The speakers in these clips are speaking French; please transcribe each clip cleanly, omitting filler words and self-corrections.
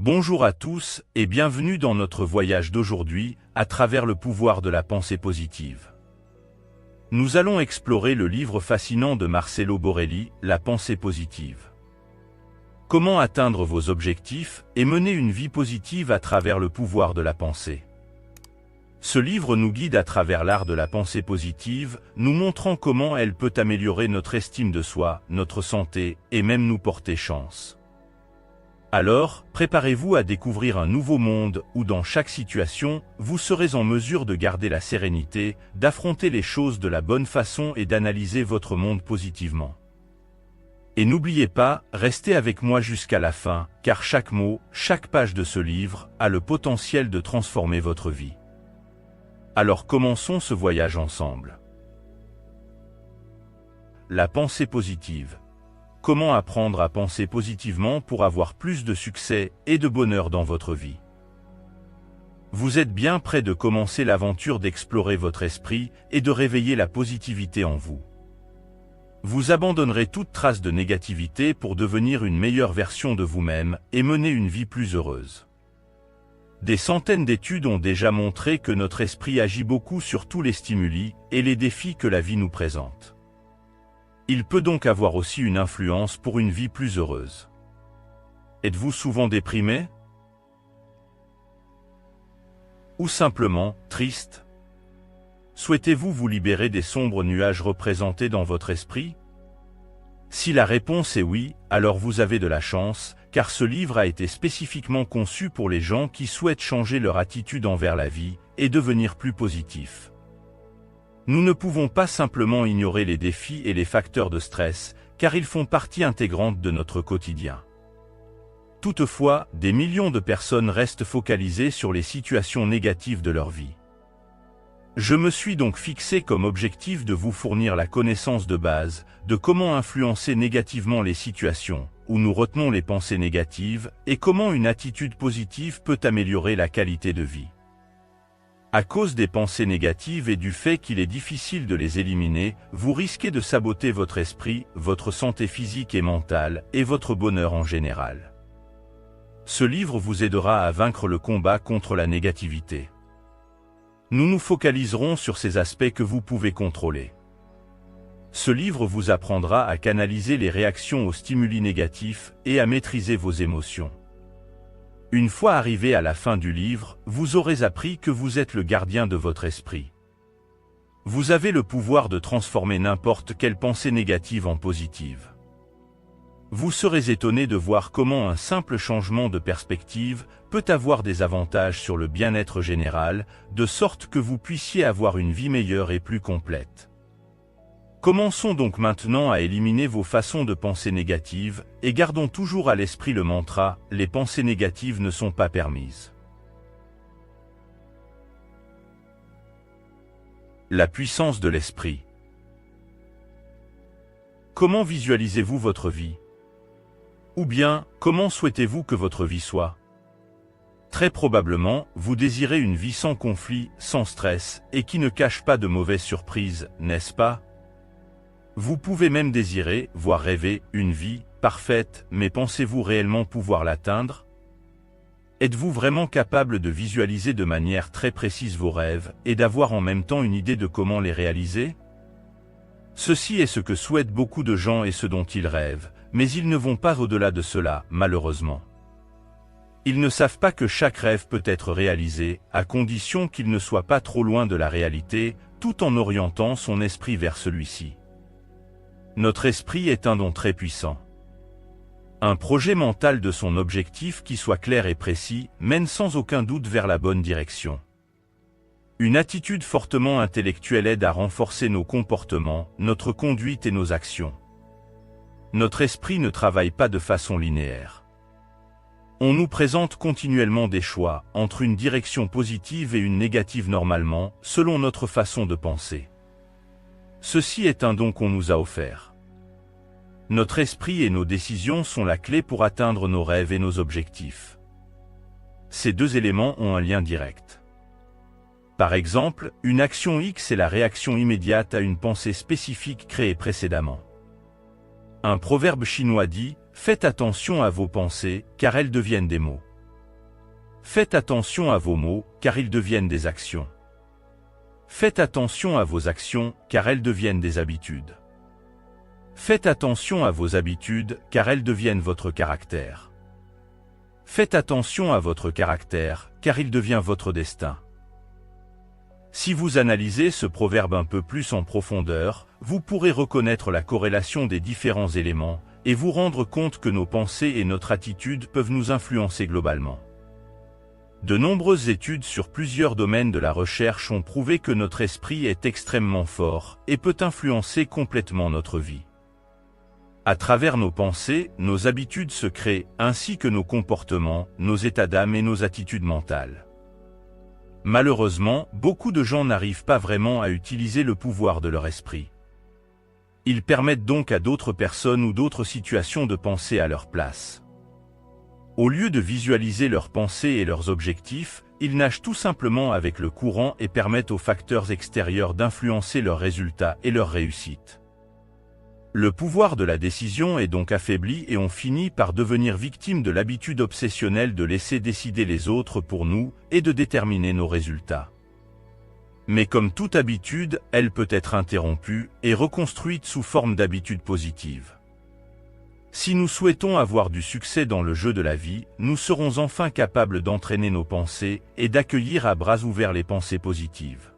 Bonjour à tous et bienvenue dans notre voyage d'aujourd'hui à travers le pouvoir de la pensée positive. Nous allons explorer le livre fascinant de Marcelo Borelli, La pensée positive. Comment atteindre vos objectifs et mener une vie positive à travers le pouvoir de la pensée. Ce livre nous guide à travers l'art de la pensée positive, nous montrant comment elle peut améliorer notre estime de soi, notre santé et même nous porter chance. Alors, préparez-vous à découvrir un nouveau monde où dans chaque situation, vous serez en mesure de garder la sérénité, d'affronter les choses de la bonne façon et d'analyser votre monde positivement. Et n'oubliez pas, restez avec moi jusqu'à la fin, car chaque mot, chaque page de ce livre, a le potentiel de transformer votre vie. Alors commençons ce voyage ensemble. La pensée positive. Comment apprendre à penser positivement pour avoir plus de succès et de bonheur dans votre vie? Vous êtes bien prêt de commencer l'aventure d'explorer votre esprit et de réveiller la positivité en vous. Vous abandonnerez toute trace de négativité pour devenir une meilleure version de vous-même et mener une vie plus heureuse. Des centaines d'études ont déjà montré que notre esprit agit beaucoup sur tous les stimuli et les défis que la vie nous présente. Il peut donc avoir aussi une influence pour une vie plus heureuse. Êtes-vous souvent déprimé? Ou simplement triste? Souhaitez-vous vous libérer des sombres nuages représentés dans votre esprit? Si la réponse est oui, alors vous avez de la chance, car ce livre a été spécifiquement conçu pour les gens qui souhaitent changer leur attitude envers la vie et devenir plus positifs. Nous ne pouvons pas simplement ignorer les défis et les facteurs de stress, car ils font partie intégrante de notre quotidien. Toutefois, des millions de personnes restent focalisées sur les situations négatives de leur vie. Je me suis donc fixé comme objectif de vous fournir la connaissance de base de comment influencer négativement les situations où nous retenons les pensées négatives et comment une attitude positive peut améliorer la qualité de vie. À cause des pensées négatives et du fait qu'il est difficile de les éliminer, vous risquez de saboter votre esprit, votre santé physique et mentale, et votre bonheur en général. Ce livre vous aidera à vaincre le combat contre la négativité. Nous nous focaliserons sur ces aspects que vous pouvez contrôler. Ce livre vous apprendra à canaliser les réactions aux stimuli négatifs et à maîtriser vos émotions. Une fois arrivé à la fin du livre, vous aurez appris que vous êtes le gardien de votre esprit. Vous avez le pouvoir de transformer n'importe quelle pensée négative en positive. Vous serez étonné de voir comment un simple changement de perspective peut avoir des avantages sur le bien-être général, de sorte que vous puissiez avoir une vie meilleure et plus complète. Commençons donc maintenant à éliminer vos façons de penser négatives, et gardons toujours à l'esprit le mantra « Les pensées négatives ne sont pas permises ». La puissance de l'esprit. Comment visualisez-vous votre vie? Ou bien, comment souhaitez-vous que votre vie soit? Très probablement, vous désirez une vie sans conflit, sans stress, et qui ne cache pas de mauvaises surprises, n'est-ce pas? Vous pouvez même désirer, voire rêver, une vie parfaite, mais pensez-vous réellement pouvoir l'atteindre? Êtes-vous vraiment capable de visualiser de manière très précise vos rêves et d'avoir en même temps une idée de comment les réaliser? Ceci est ce que souhaitent beaucoup de gens et ce dont ils rêvent, mais ils ne vont pas au-delà de cela, malheureusement. Ils ne savent pas que chaque rêve peut être réalisé, à condition qu'il ne soit pas trop loin de la réalité, tout en orientant son esprit vers celui-ci. Notre esprit est un don très puissant. Un projet mental de son objectif qui soit clair et précis mène sans aucun doute vers la bonne direction. Une attitude fortement intellectuelle aide à renforcer nos comportements, notre conduite et nos actions. Notre esprit ne travaille pas de façon linéaire. On nous présente continuellement des choix entre une direction positive et une négative normalement, selon notre façon de penser. Ceci est un don qu'on nous a offert. Notre esprit et nos décisions sont la clé pour atteindre nos rêves et nos objectifs. Ces deux éléments ont un lien direct. Par exemple, une action X est la réaction immédiate à une pensée spécifique créée précédemment. Un proverbe chinois dit « Faites attention à vos pensées, car elles deviennent des mots ». Faites attention à vos mots, car ils deviennent des actions. Faites attention à vos actions, car elles deviennent des habitudes. Faites attention à vos habitudes, car elles deviennent votre caractère. Faites attention à votre caractère, car il devient votre destin. Si vous analysez ce proverbe un peu plus en profondeur, vous pourrez reconnaître la corrélation des différents éléments et vous rendre compte que nos pensées et notre attitude peuvent nous influencer globalement. De nombreuses études sur plusieurs domaines de la recherche ont prouvé que notre esprit est extrêmement fort et peut influencer complètement notre vie. À travers nos pensées, nos habitudes se créent, ainsi que nos comportements, nos états d'âme et nos attitudes mentales. Malheureusement, beaucoup de gens n'arrivent pas vraiment à utiliser le pouvoir de leur esprit. Ils permettent donc à d'autres personnes ou d'autres situations de penser à leur place. Au lieu de visualiser leurs pensées et leurs objectifs, ils nagent tout simplement avec le courant et permettent aux facteurs extérieurs d'influencer leurs résultats et leurs réussites. Le pouvoir de la décision est donc affaibli et on finit par devenir victime de l'habitude obsessionnelle de laisser décider les autres pour nous et de déterminer nos résultats. Mais comme toute habitude, elle peut être interrompue et reconstruite sous forme d'habitudes positives. Si nous souhaitons avoir du succès dans le jeu de la vie, nous serons enfin capables d'entraîner nos pensées et d'accueillir à bras ouverts les pensées positives.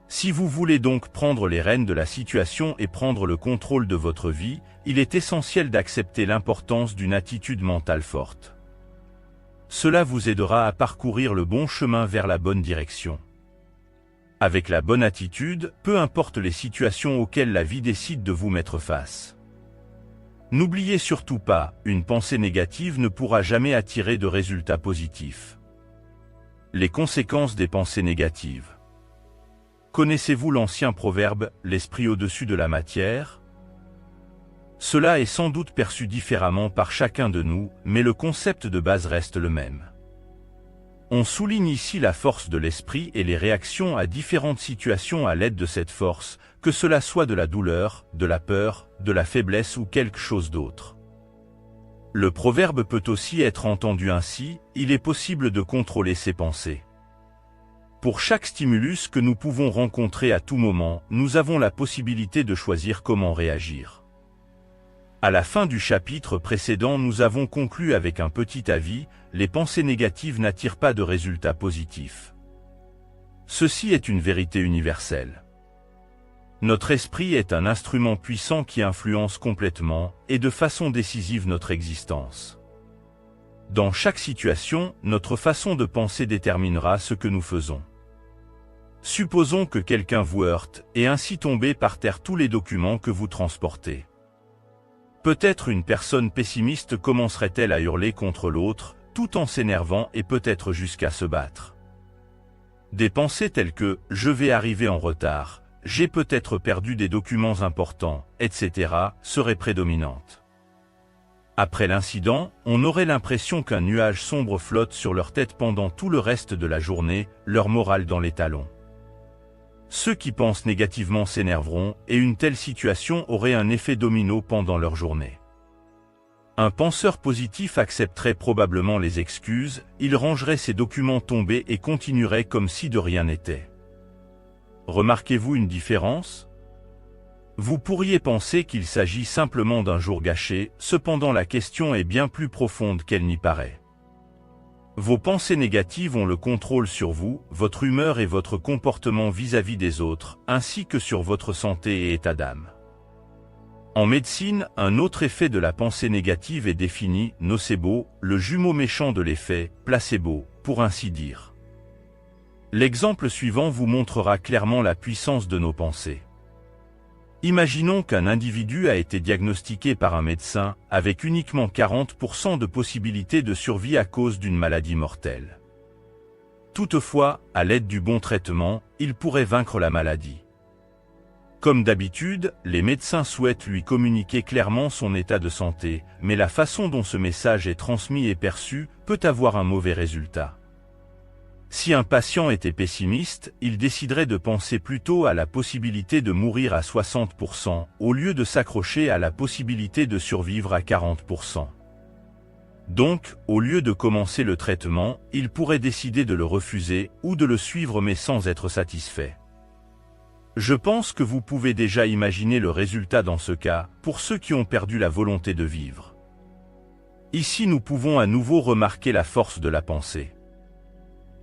Si vous voulez donc prendre les rênes de la situation et prendre le contrôle de votre vie, il est essentiel d'accepter l'importance d'une attitude mentale forte. Cela vous aidera à parcourir le bon chemin vers la bonne direction. Avec la bonne attitude, peu importe les situations auxquelles la vie décide de vous mettre face. N'oubliez surtout pas, une pensée négative ne pourra jamais attirer de résultats positifs. Les conséquences des pensées négatives. Connaissez-vous l'ancien proverbe « l'esprit au-dessus de la matière » ? Cela est sans doute perçu différemment par chacun de nous, mais le concept de base reste le même. On souligne ici la force de l'esprit et les réactions à différentes situations à l'aide de cette force, que cela soit de la douleur, de la peur, de la faiblesse ou quelque chose d'autre. Le proverbe peut aussi être entendu ainsi, il est possible de contrôler ses pensées. Pour chaque stimulus que nous pouvons rencontrer à tout moment, nous avons la possibilité de choisir comment réagir. À la fin du chapitre précédent, nous avons conclu avec un petit avis, les pensées négatives n'attirent pas de résultats positifs. Ceci est une vérité universelle. Notre esprit est un instrument puissant qui influence complètement et de façon décisive notre existence. Dans chaque situation, notre façon de penser déterminera ce que nous faisons. Supposons que quelqu'un vous heurte et ainsi tomber par terre tous les documents que vous transportez. Peut-être une personne pessimiste commencerait-elle à hurler contre l'autre, tout en s'énervant et peut-être jusqu'à se battre. Des pensées telles que « je vais arriver en retard »,« j'ai peut-être perdu des documents importants », etc. seraient prédominantes. Après l'incident, on aurait l'impression qu'un nuage sombre flotte sur leur tête pendant tout le reste de la journée, leur morale dans les talons. Ceux qui pensent négativement s'énerveront et une telle situation aurait un effet domino pendant leur journée. Un penseur positif accepterait probablement les excuses, il rangerait ses documents tombés et continuerait comme si de rien n'était. Remarquez-vous une différence ? Vous pourriez penser qu'il s'agit simplement d'un jour gâché, cependant la question est bien plus profonde qu'elle n'y paraît. Vos pensées négatives ont le contrôle sur vous, votre humeur et votre comportement vis-à-vis des autres, ainsi que sur votre santé et état d'âme. En médecine, un autre effet de la pensée négative est défini, nocebo, le jumeau méchant de l'effet, placebo, pour ainsi dire. L'exemple suivant vous montrera clairement la puissance de nos pensées. Imaginons qu'un individu a été diagnostiqué par un médecin, avec uniquement 40% de possibilité de survie à cause d'une maladie mortelle. Toutefois, à l'aide du bon traitement, il pourrait vaincre la maladie. Comme d'habitude, les médecins souhaitent lui communiquer clairement son état de santé, mais la façon dont ce message est transmis et perçu peut avoir un mauvais résultat. Si un patient était pessimiste, il déciderait de penser plutôt à la possibilité de mourir à 60%, au lieu de s'accrocher à la possibilité de survivre à 40%. Donc, au lieu de commencer le traitement, il pourrait décider de le refuser ou de le suivre mais sans être satisfait. Je pense que vous pouvez déjà imaginer le résultat dans ce cas, pour ceux qui ont perdu la volonté de vivre. Ici nous pouvons à nouveau remarquer la force de la pensée.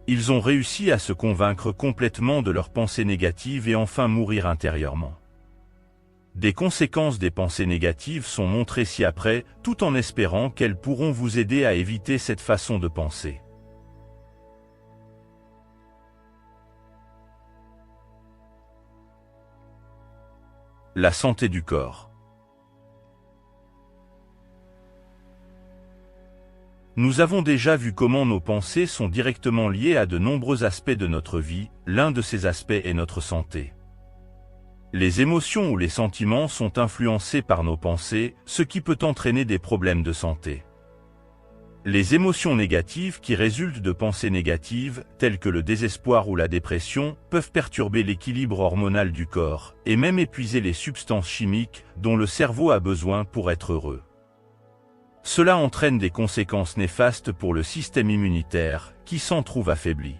Ils ont réussi à se convaincre complètement de leurs pensées négatives et enfin mourir intérieurement. Des conséquences des pensées négatives sont montrées ci-après, tout en espérant qu'elles pourront vous aider à éviter cette façon de penser. La santé du corps. Nous avons déjà vu comment nos pensées sont directement liées à de nombreux aspects de notre vie, l'un de ces aspects est notre santé. Les émotions ou les sentiments sont influencés par nos pensées, ce qui peut entraîner des problèmes de santé. Les émotions négatives qui résultent de pensées négatives, telles que le désespoir ou la dépression, peuvent perturber l'équilibre hormonal du corps, et même épuiser les substances chimiques dont le cerveau a besoin pour être heureux. Cela entraîne des conséquences néfastes pour le système immunitaire, qui s'en trouve affaibli.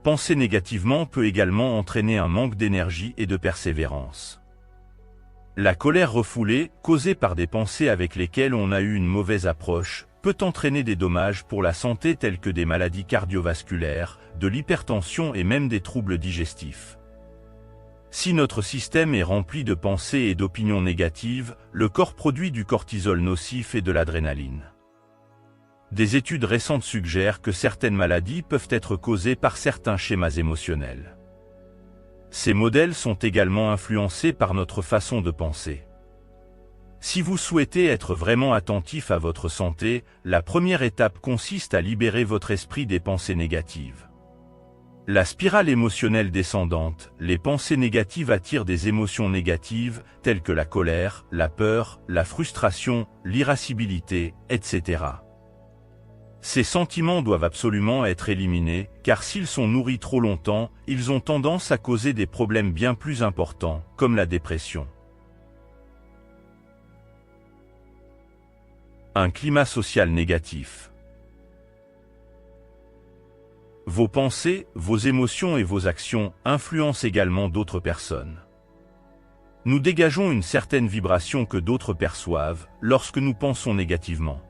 Penser négativement peut également entraîner un manque d'énergie et de persévérance. La colère refoulée, causée par des pensées avec lesquelles on a eu une mauvaise approche, peut entraîner des dommages pour la santé tels que des maladies cardiovasculaires, de l'hypertension et même des troubles digestifs. Si notre système est rempli de pensées et d'opinions négatives, le corps produit du cortisol nocif et de l'adrénaline. Des études récentes suggèrent que certaines maladies peuvent être causées par certains schémas émotionnels. Ces modèles sont également influencés par notre façon de penser. Si vous souhaitez être vraiment attentif à votre santé, la première étape consiste à libérer votre esprit des pensées négatives. La spirale émotionnelle descendante, les pensées négatives attirent des émotions négatives, telles que la colère, la peur, la frustration, l'irascibilité, etc. Ces sentiments doivent absolument être éliminés, car s'ils sont nourris trop longtemps, ils ont tendance à causer des problèmes bien plus importants, comme la dépression. Un climat social négatif. Vos pensées, vos émotions et vos actions influencent également d'autres personnes. Nous dégageons une certaine vibration que d'autres perçoivent lorsque nous pensons négativement.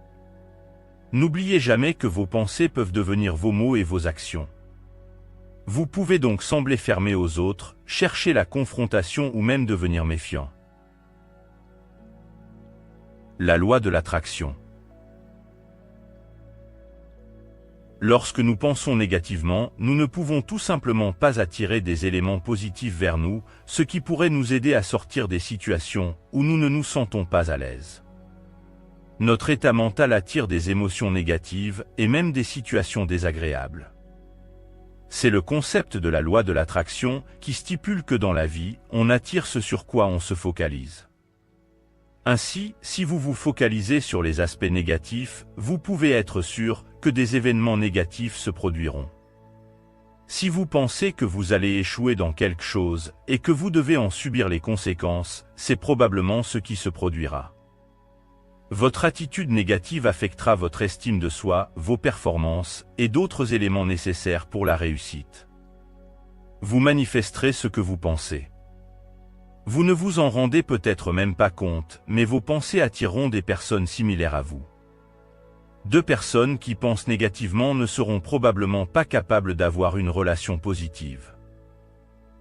N'oubliez jamais que vos pensées peuvent devenir vos mots et vos actions. Vous pouvez donc sembler fermé aux autres, chercher la confrontation ou même devenir méfiant. La loi de l'attraction. Lorsque nous pensons négativement, nous ne pouvons tout simplement pas attirer des éléments positifs vers nous, ce qui pourrait nous aider à sortir des situations où nous ne nous sentons pas à l'aise. Notre état mental attire des émotions négatives et même des situations désagréables. C'est le concept de la loi de l'attraction qui stipule que dans la vie, on attire ce sur quoi on se focalise. Ainsi, si vous vous focalisez sur les aspects négatifs, vous pouvez être sûr que des événements négatifs se produiront. Si vous pensez que vous allez échouer dans quelque chose et que vous devez en subir les conséquences, c'est probablement ce qui se produira. Votre attitude négative affectera votre estime de soi, vos performances et d'autres éléments nécessaires pour la réussite. Vous manifesterez ce que vous pensez. Vous ne vous en rendez peut-être même pas compte, mais vos pensées attireront des personnes similaires à vous. Deux personnes qui pensent négativement ne seront probablement pas capables d'avoir une relation positive.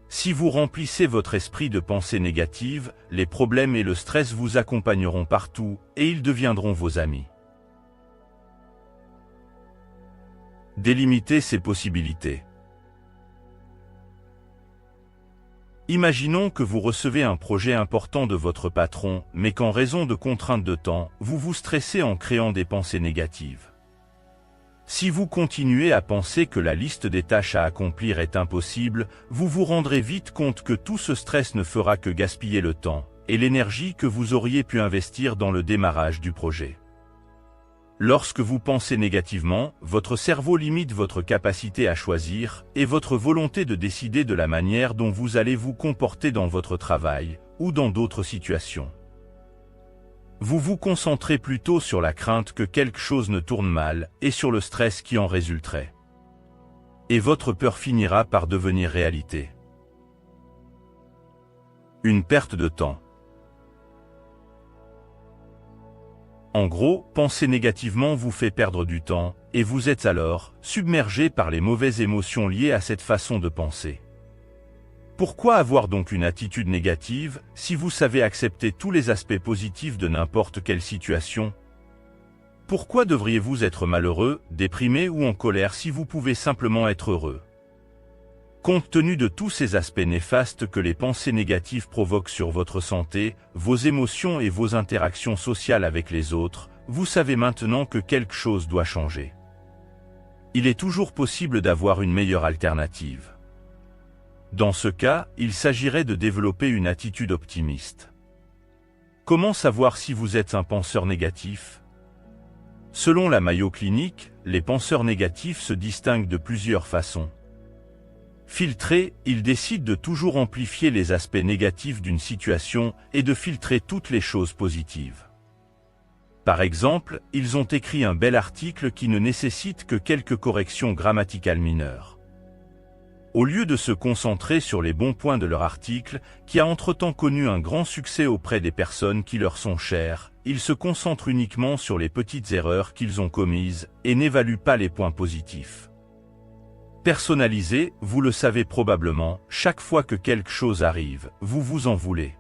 Si vous remplissez votre esprit de pensées négatives, les problèmes et le stress vous accompagneront partout, et ils deviendront vos amis. Délimitez ces possibilités. Imaginons que vous recevez un projet important de votre patron, mais qu'en raison de contraintes de temps, vous vous stressez en créant des pensées négatives. Si vous continuez à penser que la liste des tâches à accomplir est impossible, vous vous rendrez vite compte que tout ce stress ne fera que gaspiller le temps et l'énergie que vous auriez pu investir dans le démarrage du projet. Lorsque vous pensez négativement, votre cerveau limite votre capacité à choisir et votre volonté de décider de la manière dont vous allez vous comporter dans votre travail ou dans d'autres situations. Vous vous concentrez plutôt sur la crainte que quelque chose ne tourne mal et sur le stress qui en résulterait. Et votre peur finira par devenir réalité. Une perte de temps. En gros, penser négativement vous fait perdre du temps, et vous êtes alors submergé par les mauvaises émotions liées à cette façon de penser. Pourquoi avoir donc une attitude négative si vous savez accepter tous les aspects positifs de n'importe quelle situation? Pourquoi devriez-vous être malheureux, déprimé ou en colère si vous pouvez simplement être heureux? Compte tenu de tous ces aspects néfastes que les pensées négatives provoquent sur votre santé, vos émotions et vos interactions sociales avec les autres, vous savez maintenant que quelque chose doit changer. Il est toujours possible d'avoir une meilleure alternative. Dans ce cas, il s'agirait de développer une attitude optimiste. Comment savoir si vous êtes un penseur négatif? Selon la Mayo Clinic, les penseurs négatifs se distinguent de plusieurs façons. Filtrés, ils décident de toujours amplifier les aspects négatifs d'une situation et de filtrer toutes les choses positives. Par exemple, ils ont écrit un bel article qui ne nécessite que quelques corrections grammaticales mineures. Au lieu de se concentrer sur les bons points de leur article, qui a entre-temps connu un grand succès auprès des personnes qui leur sont chères, ils se concentrent uniquement sur les petites erreurs qu'ils ont commises et n'évaluent pas les points positifs. Personnalisé, vous le savez probablement, chaque fois que quelque chose arrive, vous vous en voulez.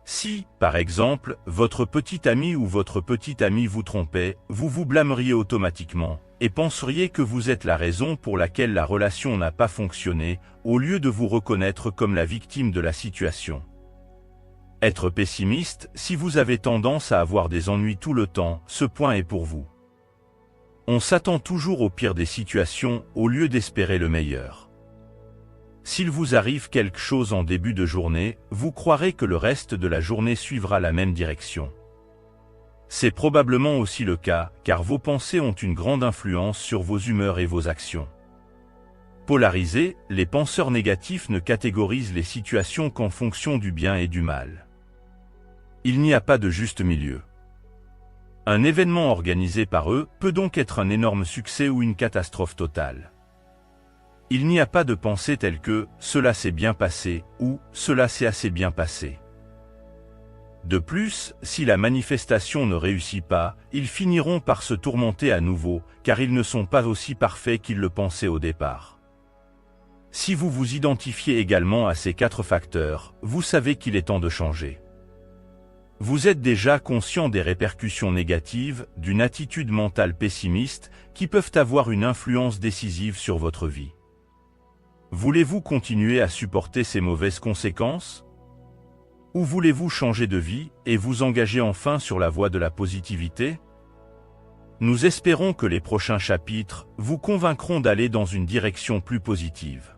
Si, par exemple, votre petit ami ou votre petite amie vous trompait, vous vous blâmeriez automatiquement, et penseriez que vous êtes la raison pour laquelle la relation n'a pas fonctionné, au lieu de vous reconnaître comme la victime de la situation. Être pessimiste, si vous avez tendance à avoir des ennuis tout le temps, ce point est pour vous. On s'attend toujours au pire des situations, au lieu d'espérer le meilleur. S'il vous arrive quelque chose en début de journée, vous croirez que le reste de la journée suivra la même direction. C'est probablement aussi le cas, car vos pensées ont une grande influence sur vos humeurs et vos actions. Polarisés, les penseurs négatifs ne catégorisent les situations qu'en fonction du bien et du mal. Il n'y a pas de juste milieu. Un événement organisé par eux peut donc être un énorme succès ou une catastrophe totale. Il n'y a pas de pensée telle que « cela s'est bien passé » ou « cela s'est assez bien passé ». De plus, si la manifestation ne réussit pas, ils finiront par se tourmenter à nouveau, car ils ne sont pas aussi parfaits qu'ils le pensaient au départ. Si vous vous identifiez également à ces 4 facteurs, vous savez qu'il est temps de changer. Vous êtes déjà conscient des répercussions négatives d'une attitude mentale pessimiste qui peuvent avoir une influence décisive sur votre vie. Voulez-vous continuer à supporter ces mauvaises conséquences? Ou voulez-vous changer de vie et vous engager enfin sur la voie de la positivité? Nous espérons que les prochains chapitres vous convaincront d'aller dans une direction plus positive.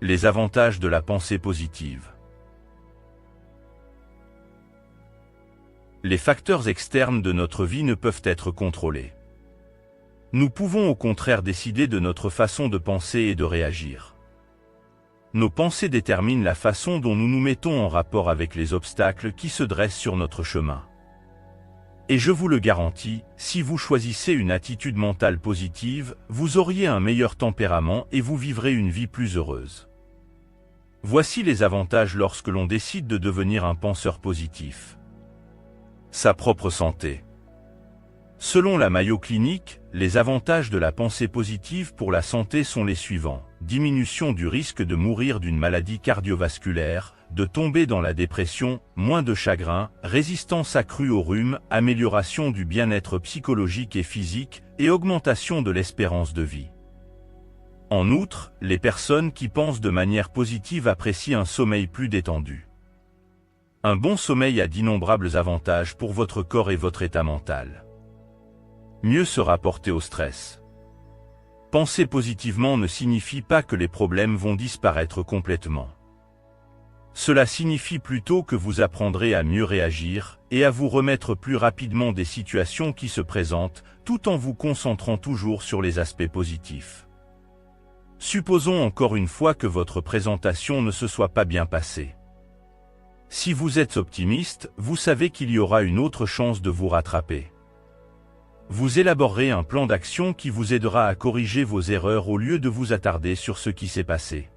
Les avantages de la pensée positive. Les facteurs externes de notre vie ne peuvent être contrôlés. Nous pouvons au contraire décider de notre façon de penser et de réagir. Nos pensées déterminent la façon dont nous nous mettons en rapport avec les obstacles qui se dressent sur notre chemin. Et je vous le garantis, si vous choisissez une attitude mentale positive, vous auriez un meilleur tempérament et vous vivrez une vie plus heureuse. Voici les avantages lorsque l'on décide de devenir un penseur positif. Sa propre santé. Selon la Mayo Clinic, les avantages de la pensée positive pour la santé sont les suivants. Diminution du risque de mourir d'une maladie cardiovasculaire, de tomber dans la dépression, moins de chagrin, résistance accrue au rhume, amélioration du bien-être psychologique et physique, et augmentation de l'espérance de vie. En outre, les personnes qui pensent de manière positive apprécient un sommeil plus détendu. Un bon sommeil a d'innombrables avantages pour votre corps et votre état mental. Mieux se rapporter au stress. Penser positivement ne signifie pas que les problèmes vont disparaître complètement. Cela signifie plutôt que vous apprendrez à mieux réagir et à vous remettre plus rapidement des situations qui se présentent, tout en vous concentrant toujours sur les aspects positifs. Supposons encore une fois que votre présentation ne se soit pas bien passée. Si vous êtes optimiste, vous savez qu'il y aura une autre chance de vous rattraper. Vous élaborerez un plan d'action qui vous aidera à corriger vos erreurs au lieu de vous attarder sur ce qui s'est passé.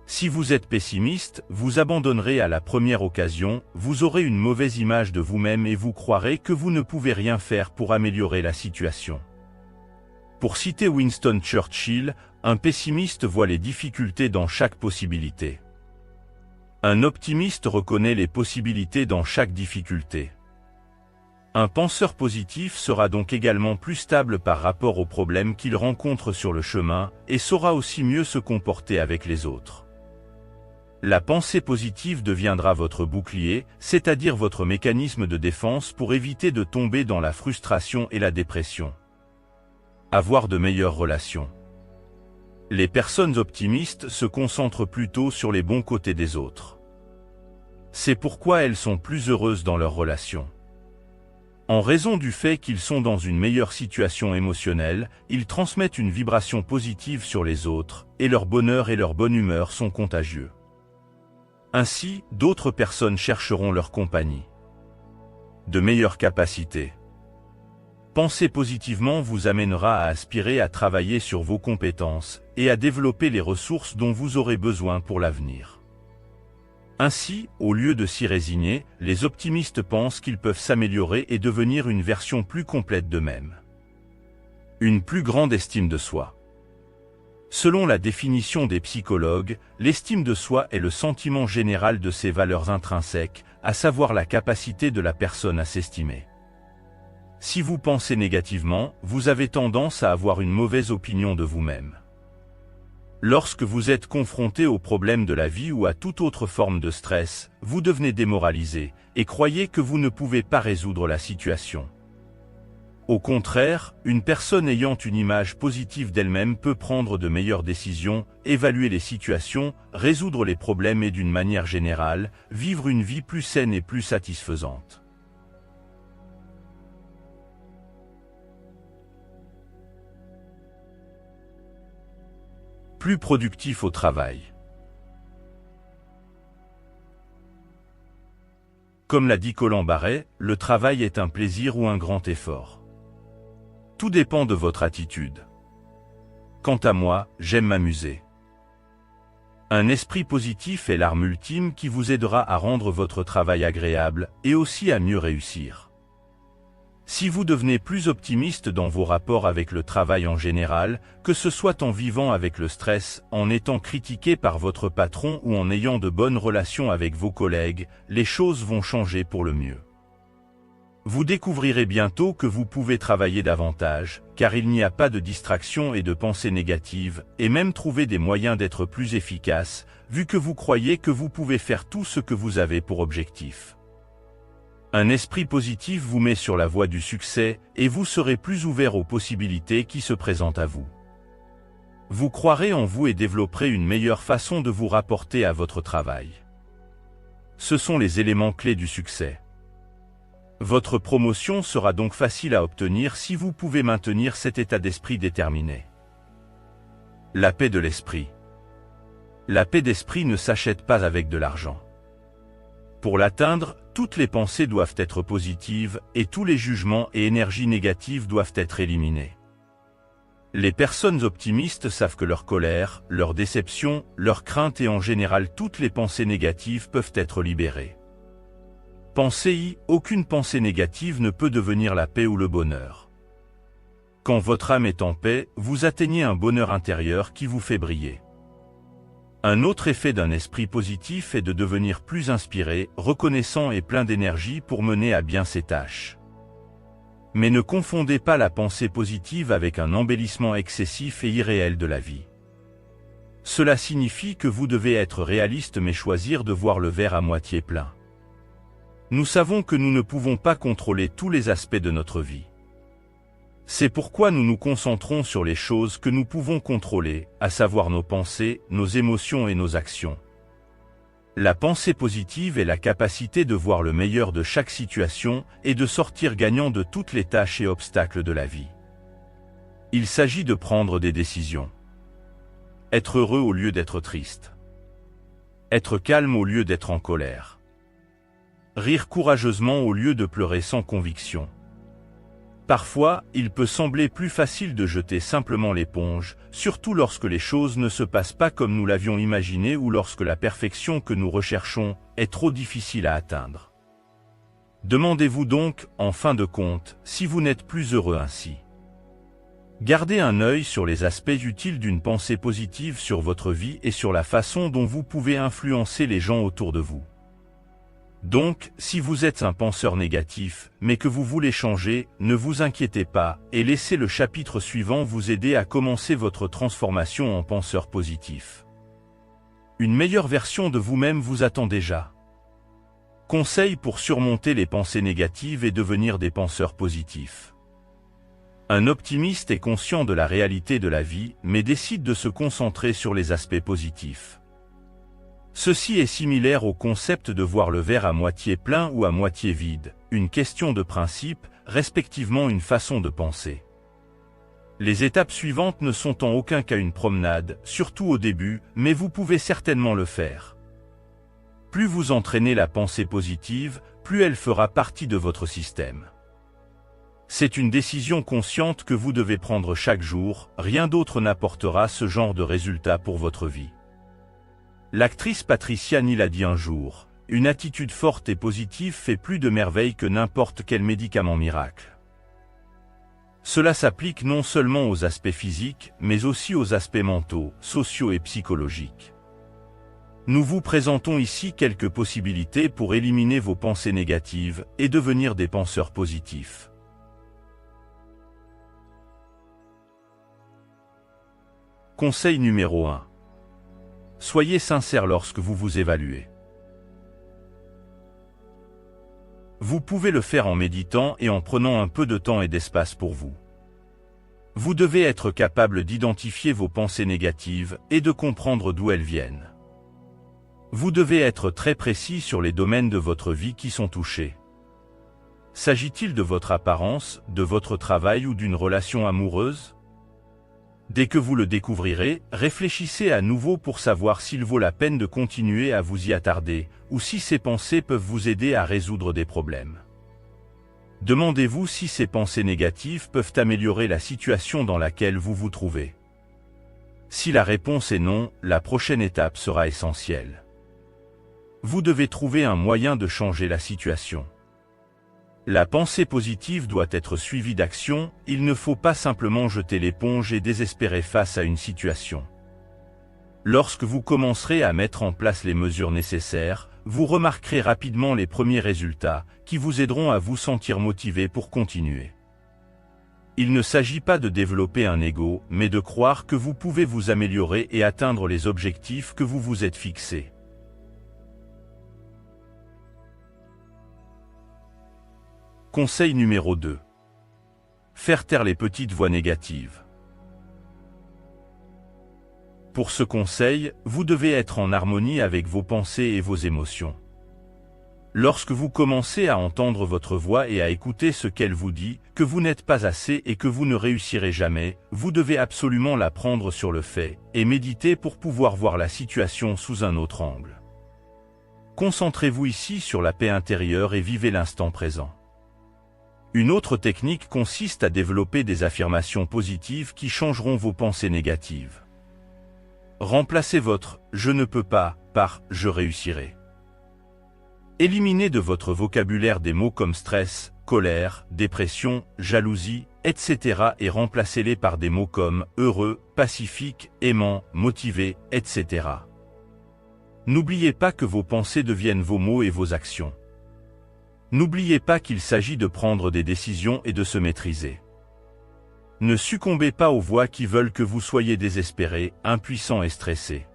Si vous êtes pessimiste, vous abandonnerez à la première occasion, vous aurez une mauvaise image de vous-même et vous croirez que vous ne pouvez rien faire pour améliorer la situation. Pour citer Winston Churchill, un pessimiste voit les difficultés dans chaque possibilité. Un optimiste reconnaît les possibilités dans chaque difficulté. Un penseur positif sera donc également plus stable par rapport aux problèmes qu'il rencontre sur le chemin et saura aussi mieux se comporter avec les autres. La pensée positive deviendra votre bouclier, c'est-à-dire votre mécanisme de défense pour éviter de tomber dans la frustration et la dépression. Avoir de meilleures relations. Les personnes optimistes se concentrent plutôt sur les bons côtés des autres. C'est pourquoi elles sont plus heureuses dans leurs relations. En raison du fait qu'ils sont dans une meilleure situation émotionnelle, ils transmettent une vibration positive sur les autres, et leur bonheur et leur bonne humeur sont contagieux. Ainsi, d'autres personnes chercheront leur compagnie. De meilleures capacités. Penser positivement vous amènera à aspirer à travailler sur vos compétences et à développer les ressources dont vous aurez besoin pour l'avenir. Ainsi, au lieu de s'y résigner, les optimistes pensent qu'ils peuvent s'améliorer et devenir une version plus complète d'eux-mêmes. Une plus grande estime de soi. Selon la définition des psychologues, l'estime de soi est le sentiment général de ses valeurs intrinsèques, à savoir la capacité de la personne à s'estimer. Si vous pensez négativement, vous avez tendance à avoir une mauvaise opinion de vous-même. Lorsque vous êtes confronté aux problèmes de la vie ou à toute autre forme de stress, vous devenez démoralisé et croyez que vous ne pouvez pas résoudre la situation. Au contraire, une personne ayant une image positive d'elle-même peut prendre de meilleures décisions, évaluer les situations, résoudre les problèmes et d'une manière générale, vivre une vie plus saine et plus satisfaisante. Plus productif au travail. Comme l'a dit Colin Barret, le travail est un plaisir ou un grand effort. Tout dépend de votre attitude. Quant à moi, j'aime m'amuser. Un esprit positif est l'arme ultime qui vous aidera à rendre votre travail agréable et aussi à mieux réussir. Si vous devenez plus optimiste dans vos rapports avec le travail en général, que ce soit en vivant avec le stress, en étant critiqué par votre patron ou en ayant de bonnes relations avec vos collègues, les choses vont changer pour le mieux. Vous découvrirez bientôt que vous pouvez travailler davantage, car il n'y a pas de distraction et de pensée négative, et même trouver des moyens d'être plus efficace, vu que vous croyez que vous pouvez faire tout ce que vous avez pour objectif. Un esprit positif vous met sur la voie du succès et vous serez plus ouvert aux possibilités qui se présentent à vous. Vous croirez en vous et développerez une meilleure façon de vous rapporter à votre travail. Ce sont les éléments clés du succès. Votre promotion sera donc facile à obtenir si vous pouvez maintenir cet état d'esprit déterminé. La paix de l'esprit. La paix d'esprit ne s'achète pas avec de l'argent. Pour l'atteindre, toutes les pensées doivent être positives et tous les jugements et énergies négatives doivent être éliminés. Les personnes optimistes savent que leur colère, leur déception, leurs craintes et en général toutes les pensées négatives peuvent être libérées. Pensez-y, aucune pensée négative ne peut devenir la paix ou le bonheur. Quand votre âme est en paix, vous atteignez un bonheur intérieur qui vous fait briller. Un autre effet d'un esprit positif est de devenir plus inspiré, reconnaissant et plein d'énergie pour mener à bien ses tâches. Mais ne confondez pas la pensée positive avec un embellissement excessif et irréel de la vie. Cela signifie que vous devez être réaliste mais choisir de voir le verre à moitié plein. Nous savons que nous ne pouvons pas contrôler tous les aspects de notre vie. C'est pourquoi nous nous concentrons sur les choses que nous pouvons contrôler, à savoir nos pensées, nos émotions et nos actions. La pensée positive est la capacité de voir le meilleur de chaque situation et de sortir gagnant de toutes les tâches et obstacles de la vie. Il s'agit de prendre des décisions. Être heureux au lieu d'être triste. Être calme au lieu d'être en colère. Rire courageusement au lieu de pleurer sans conviction. Parfois, il peut sembler plus facile de jeter simplement l'éponge, surtout lorsque les choses ne se passent pas comme nous l'avions imaginé ou lorsque la perfection que nous recherchons est trop difficile à atteindre. Demandez-vous donc, en fin de compte, si vous n'êtes plus heureux ainsi. Gardez un œil sur les aspects utiles d'une pensée positive sur votre vie et sur la façon dont vous pouvez influencer les gens autour de vous. Donc, si vous êtes un penseur négatif, mais que vous voulez changer, ne vous inquiétez pas, et laissez le chapitre suivant vous aider à commencer votre transformation en penseur positif. Une meilleure version de vous-même vous attend déjà. Conseils pour surmonter les pensées négatives et devenir des penseurs positifs. Un optimiste est conscient de la réalité de la vie, mais décide de se concentrer sur les aspects positifs. Ceci est similaire au concept de voir le verre à moitié plein ou à moitié vide, une question de principe, respectivement une façon de penser. Les étapes suivantes ne sont en aucun cas une promenade, surtout au début, mais vous pouvez certainement le faire. Plus vous entraînez la pensée positive, plus elle fera partie de votre système. C'est une décision consciente que vous devez prendre chaque jour, rien d'autre n'apportera ce genre de résultat pour votre vie. L'actrice Patricia Neal a dit un jour, « Une attitude forte et positive fait plus de merveilles que n'importe quel médicament miracle. » Cela s'applique non seulement aux aspects physiques, mais aussi aux aspects mentaux, sociaux et psychologiques. Nous vous présentons ici quelques possibilités pour éliminer vos pensées négatives et devenir des penseurs positifs. Conseil numéro 1. Soyez sincère lorsque vous vous évaluez. Vous pouvez le faire en méditant et en prenant un peu de temps et d'espace pour vous. Vous devez être capable d'identifier vos pensées négatives et de comprendre d'où elles viennent. Vous devez être très précis sur les domaines de votre vie qui sont touchés. S'agit-il de votre apparence, de votre travail ou d'une relation amoureuse ? Dès que vous le découvrirez, réfléchissez à nouveau pour savoir s'il vaut la peine de continuer à vous y attarder, ou si ces pensées peuvent vous aider à résoudre des problèmes. Demandez-vous si ces pensées négatives peuvent améliorer la situation dans laquelle vous vous trouvez. Si la réponse est non, la prochaine étape sera essentielle. Vous devez trouver un moyen de changer la situation. La pensée positive doit être suivie d'action, il ne faut pas simplement jeter l'éponge et désespérer face à une situation. Lorsque vous commencerez à mettre en place les mesures nécessaires, vous remarquerez rapidement les premiers résultats, qui vous aideront à vous sentir motivé pour continuer. Il ne s'agit pas de développer un ego, mais de croire que vous pouvez vous améliorer et atteindre les objectifs que vous vous êtes fixés. Conseil numéro 2. Faire taire les petites voix négatives. Pour ce conseil, vous devez être en harmonie avec vos pensées et vos émotions. Lorsque vous commencez à entendre votre voix et à écouter ce qu'elle vous dit, que vous n'êtes pas assez et que vous ne réussirez jamais, vous devez absolument la prendre sur le fait, et méditer pour pouvoir voir la situation sous un autre angle. Concentrez-vous ici sur la paix intérieure et vivez l'instant présent. Une autre technique consiste à développer des affirmations positives qui changeront vos pensées négatives. Remplacez votre « je ne peux pas » par « je réussirai ». Éliminez de votre vocabulaire des mots comme stress, colère, dépression, jalousie, etc. et remplacez-les par des mots comme heureux, pacifique, aimant, motivé, etc. N'oubliez pas que vos pensées deviennent vos mots et vos actions. N'oubliez pas qu'il s'agit de prendre des décisions et de se maîtriser. Ne succombez pas aux voix qui veulent que vous soyez désespéré, impuissant et stressé.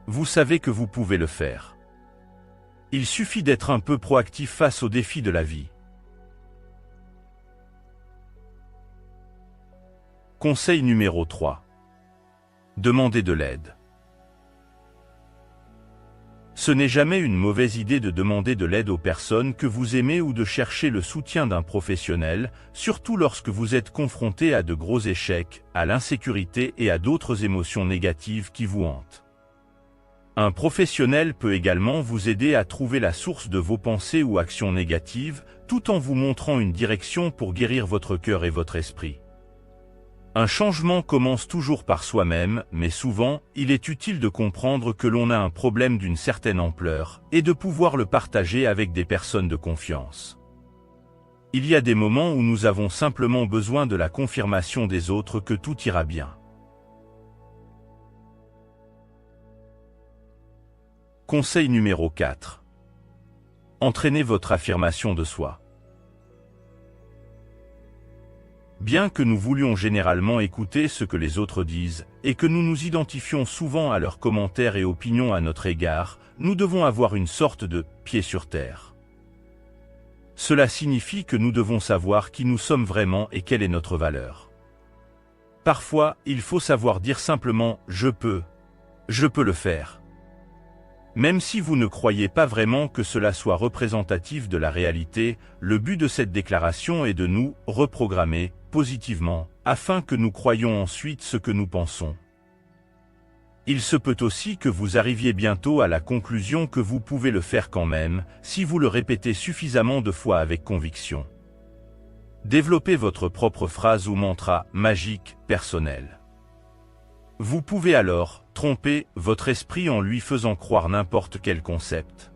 Vous savez que vous pouvez le faire. Il suffit d'être un peu proactif face aux défis de la vie. Conseil numéro 3. Demandez de l'aide. Ce n'est jamais une mauvaise idée de demander de l'aide aux personnes que vous aimez ou de chercher le soutien d'un professionnel, surtout lorsque vous êtes confronté à de gros échecs, à l'insécurité et à d'autres émotions négatives qui vous hantent. Un professionnel peut également vous aider à trouver la source de vos pensées ou actions négatives, tout en vous montrant une direction pour guérir votre cœur et votre esprit. Un changement commence toujours par soi-même, mais souvent, il est utile de comprendre que l'on a un problème d'une certaine ampleur, et de pouvoir le partager avec des personnes de confiance. Il y a des moments où nous avons simplement besoin de la confirmation des autres que tout ira bien. Conseil numéro 4. Entraînez votre affirmation de soi. Bien que nous voulions généralement écouter ce que les autres disent, et que nous nous identifions souvent à leurs commentaires et opinions à notre égard, nous devons avoir une sorte de « pied sur terre ». Cela signifie que nous devons savoir qui nous sommes vraiment et quelle est notre valeur. Parfois, il faut savoir dire simplement « je peux le faire ». Même si vous ne croyez pas vraiment que cela soit représentatif de la réalité, le but de cette déclaration est de nous reprogrammer positivement, afin que nous croyions ensuite ce que nous pensons. Il se peut aussi que vous arriviez bientôt à la conclusion que vous pouvez le faire quand même, si vous le répétez suffisamment de fois avec conviction. Développez votre propre phrase ou mantra magique, personnel. Vous pouvez alors tromper votre esprit en lui faisant croire n'importe quel concept.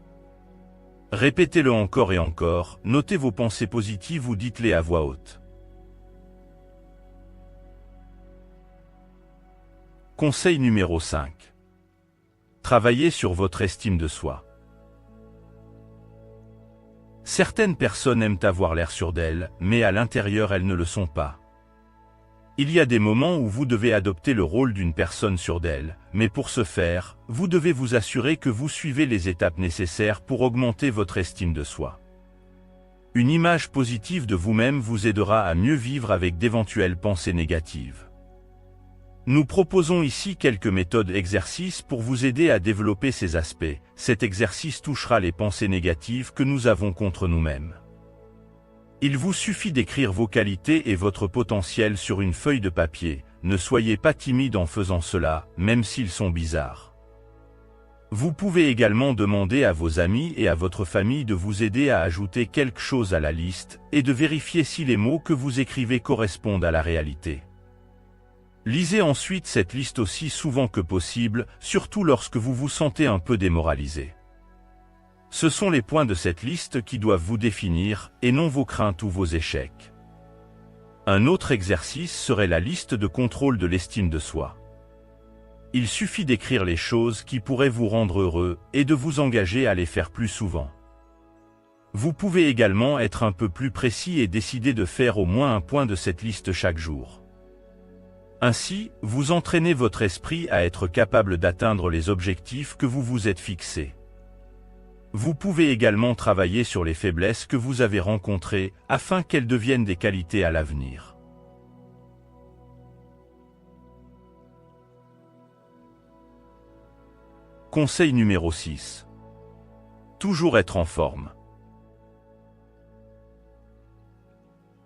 Répétez-le encore et encore, notez vos pensées positives ou dites-les à voix haute. Conseil numéro 5. Travaillez sur votre estime de soi. Certaines personnes aiment avoir l'air sûres d'elles, mais à l'intérieur elles ne le sont pas. Il y a des moments où vous devez adopter le rôle d'une personne sûre d'elle, mais pour ce faire, vous devez vous assurer que vous suivez les étapes nécessaires pour augmenter votre estime de soi. Une image positive de vous-même vous aidera à mieux vivre avec d'éventuelles pensées négatives. Nous proposons ici quelques méthodes exercices pour vous aider à développer ces aspects. Cet exercice touchera les pensées négatives que nous avons contre nous-mêmes. Il vous suffit d'écrire vos qualités et votre potentiel sur une feuille de papier. Ne soyez pas timide en faisant cela, même s'ils sont bizarres. Vous pouvez également demander à vos amis et à votre famille de vous aider à ajouter quelque chose à la liste et de vérifier si les mots que vous écrivez correspondent à la réalité. Lisez ensuite cette liste aussi souvent que possible, surtout lorsque vous vous sentez un peu démoralisé. Ce sont les points de cette liste qui doivent vous définir, et non vos craintes ou vos échecs. Un autre exercice serait la liste de contrôle de l'estime de soi. Il suffit d'écrire les choses qui pourraient vous rendre heureux, et de vous engager à les faire plus souvent. Vous pouvez également être un peu plus précis et décider de faire au moins un point de cette liste chaque jour. Ainsi, vous entraînez votre esprit à être capable d'atteindre les objectifs que vous vous êtes fixés. Vous pouvez également travailler sur les faiblesses que vous avez rencontrées, afin qu'elles deviennent des qualités à l'avenir. Conseil numéro 6. Toujours être en forme.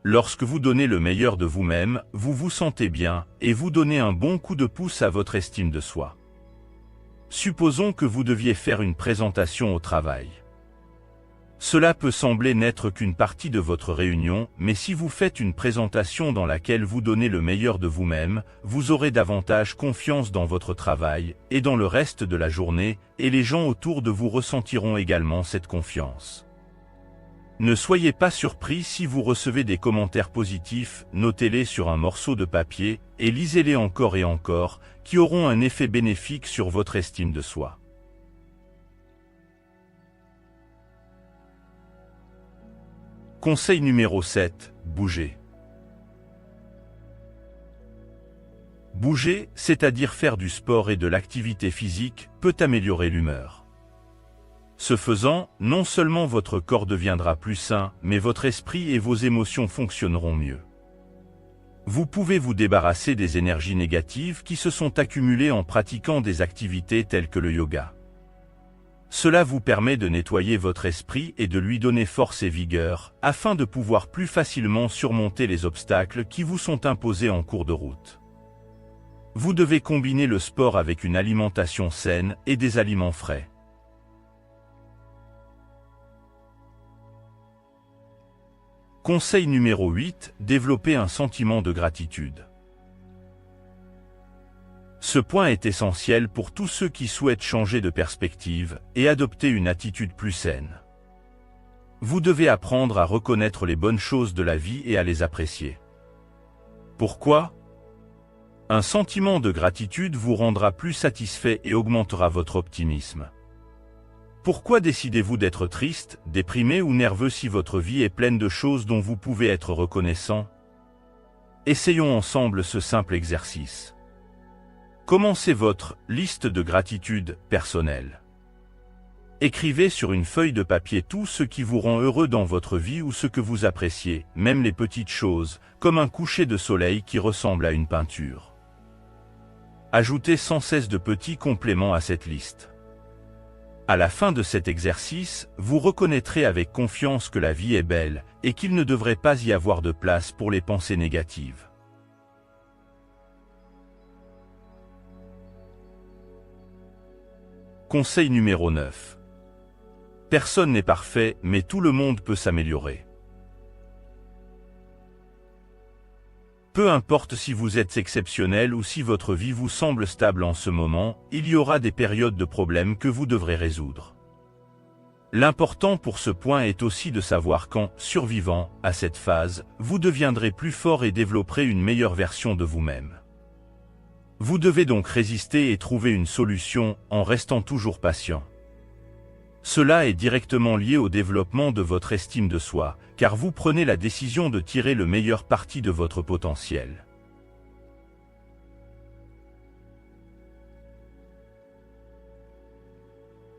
Lorsque vous donnez le meilleur de vous-même, vous vous sentez bien, et vous donnez un bon coup de pouce à votre estime de soi. Supposons que vous deviez faire une présentation au travail. Cela peut sembler n'être qu'une partie de votre réunion, mais si vous faites une présentation dans laquelle vous donnez le meilleur de vous-même, vous aurez davantage confiance dans votre travail, et dans le reste de la journée, et les gens autour de vous ressentiront également cette confiance. Ne soyez pas surpris si vous recevez des commentaires positifs, notez-les sur un morceau de papier, et lisez-les encore et encore, qui auront un effet bénéfique sur votre estime de soi. Conseil numéro 7, bougez. Bouger, c'est-à-dire faire du sport et de l'activité physique, peut améliorer l'humeur. Ce faisant, non seulement votre corps deviendra plus sain, mais votre esprit et vos émotions fonctionneront mieux. Vous pouvez vous débarrasser des énergies négatives qui se sont accumulées en pratiquant des activités telles que le yoga. Cela vous permet de nettoyer votre esprit et de lui donner force et vigueur, afin de pouvoir plus facilement surmonter les obstacles qui vous sont imposés en cours de route. Vous devez combiner le sport avec une alimentation saine et des aliments frais. Conseil numéro 8, développer un sentiment de gratitude. Ce point est essentiel pour tous ceux qui souhaitent changer de perspective et adopter une attitude plus saine. Vous devez apprendre à reconnaître les bonnes choses de la vie et à les apprécier. Pourquoi ? Un sentiment de gratitude vous rendra plus satisfait et augmentera votre optimisme. Pourquoi décidez-vous d'être triste, déprimé ou nerveux si votre vie est pleine de choses dont vous pouvez être reconnaissant ? Essayons ensemble ce simple exercice. Commencez votre liste de gratitude personnelle. Écrivez sur une feuille de papier tout ce qui vous rend heureux dans votre vie ou ce que vous appréciez, même les petites choses, comme un coucher de soleil qui ressemble à une peinture. Ajoutez sans cesse de petits compléments à cette liste. À la fin de cet exercice, vous reconnaîtrez avec confiance que la vie est belle et qu'il ne devrait pas y avoir de place pour les pensées négatives. Conseil numéro 9. Personne n'est parfait, mais tout le monde peut s'améliorer. Peu importe si vous êtes exceptionnel ou si votre vie vous semble stable en ce moment, il y aura des périodes de problèmes que vous devrez résoudre. L'important pour ce point est aussi de savoir qu'en survivant à cette phase, vous deviendrez plus fort et développerez une meilleure version de vous-même. Vous devez donc résister et trouver une solution en restant toujours patient. Cela est directement lié au développement de votre estime de soi, car vous prenez la décision de tirer le meilleur parti de votre potentiel.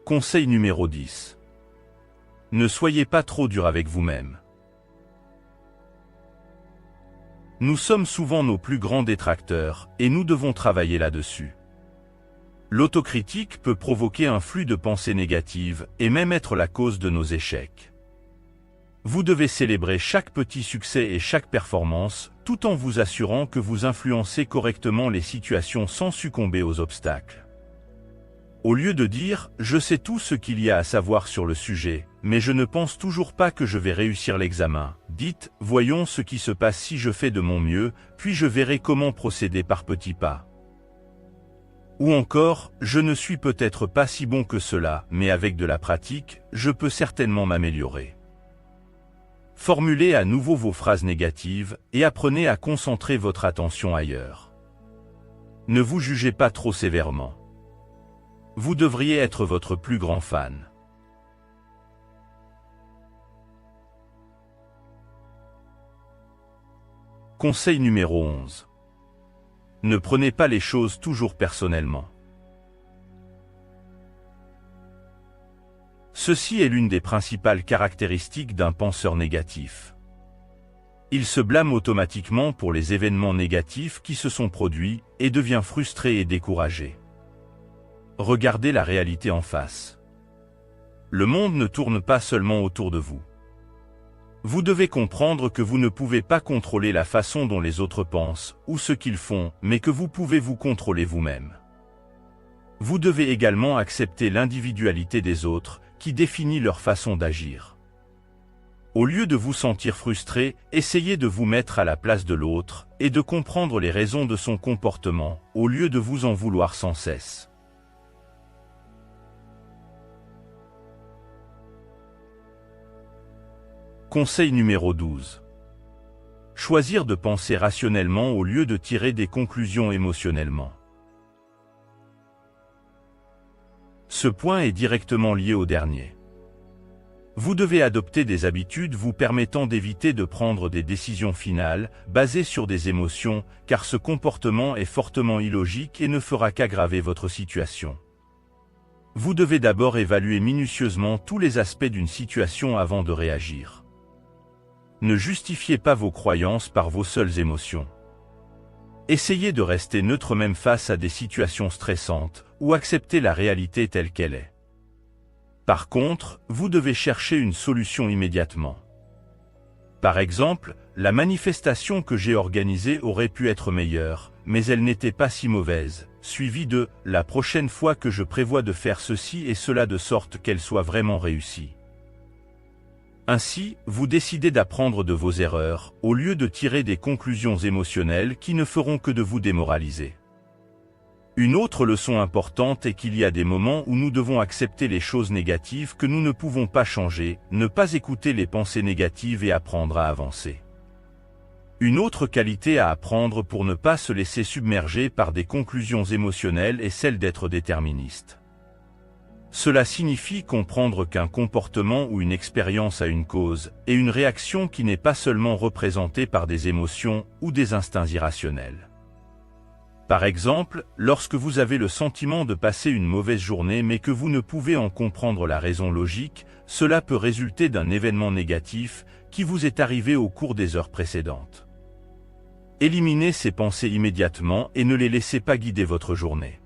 Conseil numéro 10. Ne soyez pas trop dur avec vous-même. Nous sommes souvent nos plus grands détracteurs, et nous devons travailler là-dessus. L'autocritique peut provoquer un flux de pensées négatives et même être la cause de nos échecs. Vous devez célébrer chaque petit succès et chaque performance, tout en vous assurant que vous influencez correctement les situations sans succomber aux obstacles. Au lieu de dire « je sais tout ce qu'il y a à savoir sur le sujet, mais je ne pense toujours pas que je vais réussir l'examen », dites « voyons ce qui se passe si je fais de mon mieux, puis je verrai comment procéder par petits pas ». Ou encore, je ne suis peut-être pas si bon que cela, mais avec de la pratique, je peux certainement m'améliorer. Formulez à nouveau vos phrases négatives et apprenez à concentrer votre attention ailleurs. Ne vous jugez pas trop sévèrement. Vous devriez être votre plus grand fan. Conseil numéro 11. Ne prenez pas les choses toujours personnellement. Ceci est l'une des principales caractéristiques d'un penseur négatif. Il se blâme automatiquement pour les événements négatifs qui se sont produits et devient frustré et découragé. Regardez la réalité en face. Le monde ne tourne pas seulement autour de vous. Vous devez comprendre que vous ne pouvez pas contrôler la façon dont les autres pensent ou ce qu'ils font, mais que vous pouvez vous contrôler vous-même. Vous devez également accepter l'individualité des autres, qui définit leur façon d'agir. Au lieu de vous sentir frustré, essayez de vous mettre à la place de l'autre et de comprendre les raisons de son comportement, au lieu de vous en vouloir sans cesse. Conseil numéro 12. Choisir de penser rationnellement au lieu de tirer des conclusions émotionnellement. Ce point est directement lié au dernier. Vous devez adopter des habitudes vous permettant d'éviter de prendre des décisions finales, basées sur des émotions, car ce comportement est fortement illogique et ne fera qu'aggraver votre situation. Vous devez d'abord évaluer minutieusement tous les aspects d'une situation avant de réagir. Ne justifiez pas vos croyances par vos seules émotions. Essayez de rester neutre même face à des situations stressantes, ou accepter la réalité telle qu'elle est. Par contre, vous devez chercher une solution immédiatement. Par exemple, la manifestation que j'ai organisée aurait pu être meilleure, mais elle n'était pas si mauvaise, suivi de « la prochaine fois que je prévois de faire ceci et cela de sorte qu'elle soit vraiment réussie ». Ainsi, vous décidez d'apprendre de vos erreurs, au lieu de tirer des conclusions émotionnelles qui ne feront que de vous démoraliser. Une autre leçon importante est qu'il y a des moments où nous devons accepter les choses négatives que nous ne pouvons pas changer, ne pas écouter les pensées négatives et apprendre à avancer. Une autre qualité à apprendre pour ne pas se laisser submerger par des conclusions émotionnelles est celle d'être déterministe. Cela signifie comprendre qu'un comportement ou une expérience a une cause et une réaction qui n'est pas seulement représentée par des émotions ou des instincts irrationnels. Par exemple, lorsque vous avez le sentiment de passer une mauvaise journée mais que vous ne pouvez en comprendre la raison logique, cela peut résulter d'un événement négatif qui vous est arrivé au cours des heures précédentes. Éliminez ces pensées immédiatement et ne les laissez pas guider votre journée.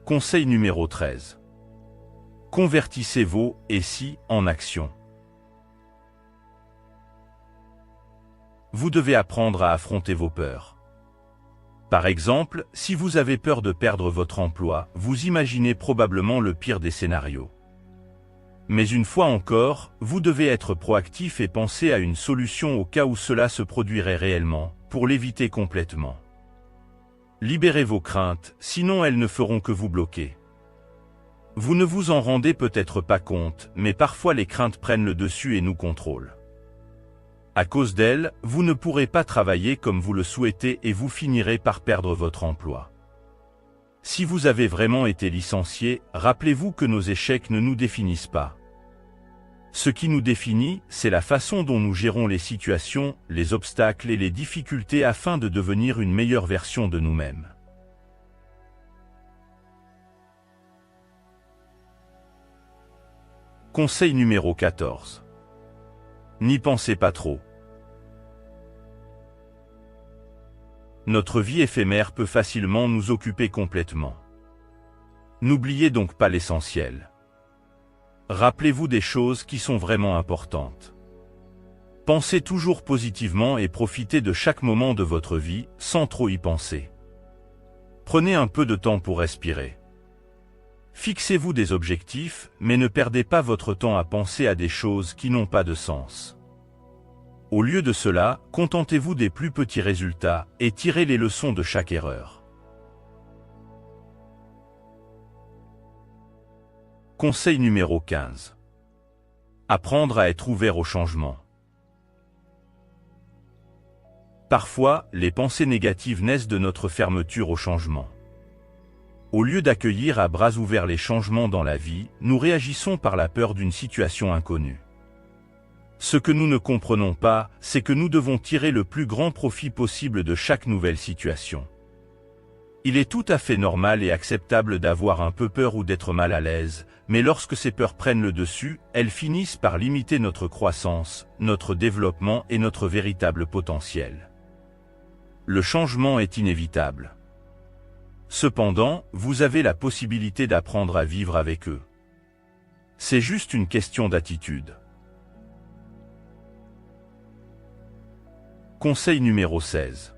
Conseil numéro 13. Convertissez vos « et si » en action. Vous devez apprendre à affronter vos peurs. Par exemple, si vous avez peur de perdre votre emploi, vous imaginez probablement le pire des scénarios. Mais une fois encore, vous devez être proactif et penser à une solution au cas où cela se produirait réellement, pour l'éviter complètement. Libérez vos craintes, sinon elles ne feront que vous bloquer. Vous ne vous en rendez peut-être pas compte, mais parfois les craintes prennent le dessus et nous contrôlent. À cause d'elles, vous ne pourrez pas travailler comme vous le souhaitez et vous finirez par perdre votre emploi. Si vous avez vraiment été licencié, rappelez-vous que nos échecs ne nous définissent pas. Ce qui nous définit, c'est la façon dont nous gérons les situations, les obstacles et les difficultés afin de devenir une meilleure version de nous-mêmes. Conseil numéro 14. N'y pensez pas trop. Notre vie éphémère peut facilement nous occuper complètement. N'oubliez donc pas l'essentiel. Rappelez-vous des choses qui sont vraiment importantes. Pensez toujours positivement et profitez de chaque moment de votre vie, sans trop y penser. Prenez un peu de temps pour respirer. Fixez-vous des objectifs, mais ne perdez pas votre temps à penser à des choses qui n'ont pas de sens. Au lieu de cela, contentez-vous des plus petits résultats et tirez les leçons de chaque erreur. Conseil numéro 15. Apprendre à être ouvert au changement. Parfois, les pensées négatives naissent de notre fermeture au changement. Au lieu d'accueillir à bras ouverts les changements dans la vie, nous réagissons par la peur d'une situation inconnue. Ce que nous ne comprenons pas, c'est que nous devons tirer le plus grand profit possible de chaque nouvelle situation. Il est tout à fait normal et acceptable d'avoir un peu peur ou d'être mal à l'aise, mais lorsque ces peurs prennent le dessus, elles finissent par limiter notre croissance, notre développement et notre véritable potentiel. Le changement est inévitable. Cependant, vous avez la possibilité d'apprendre à vivre avec eux. C'est juste une question d'attitude. Conseil numéro 16.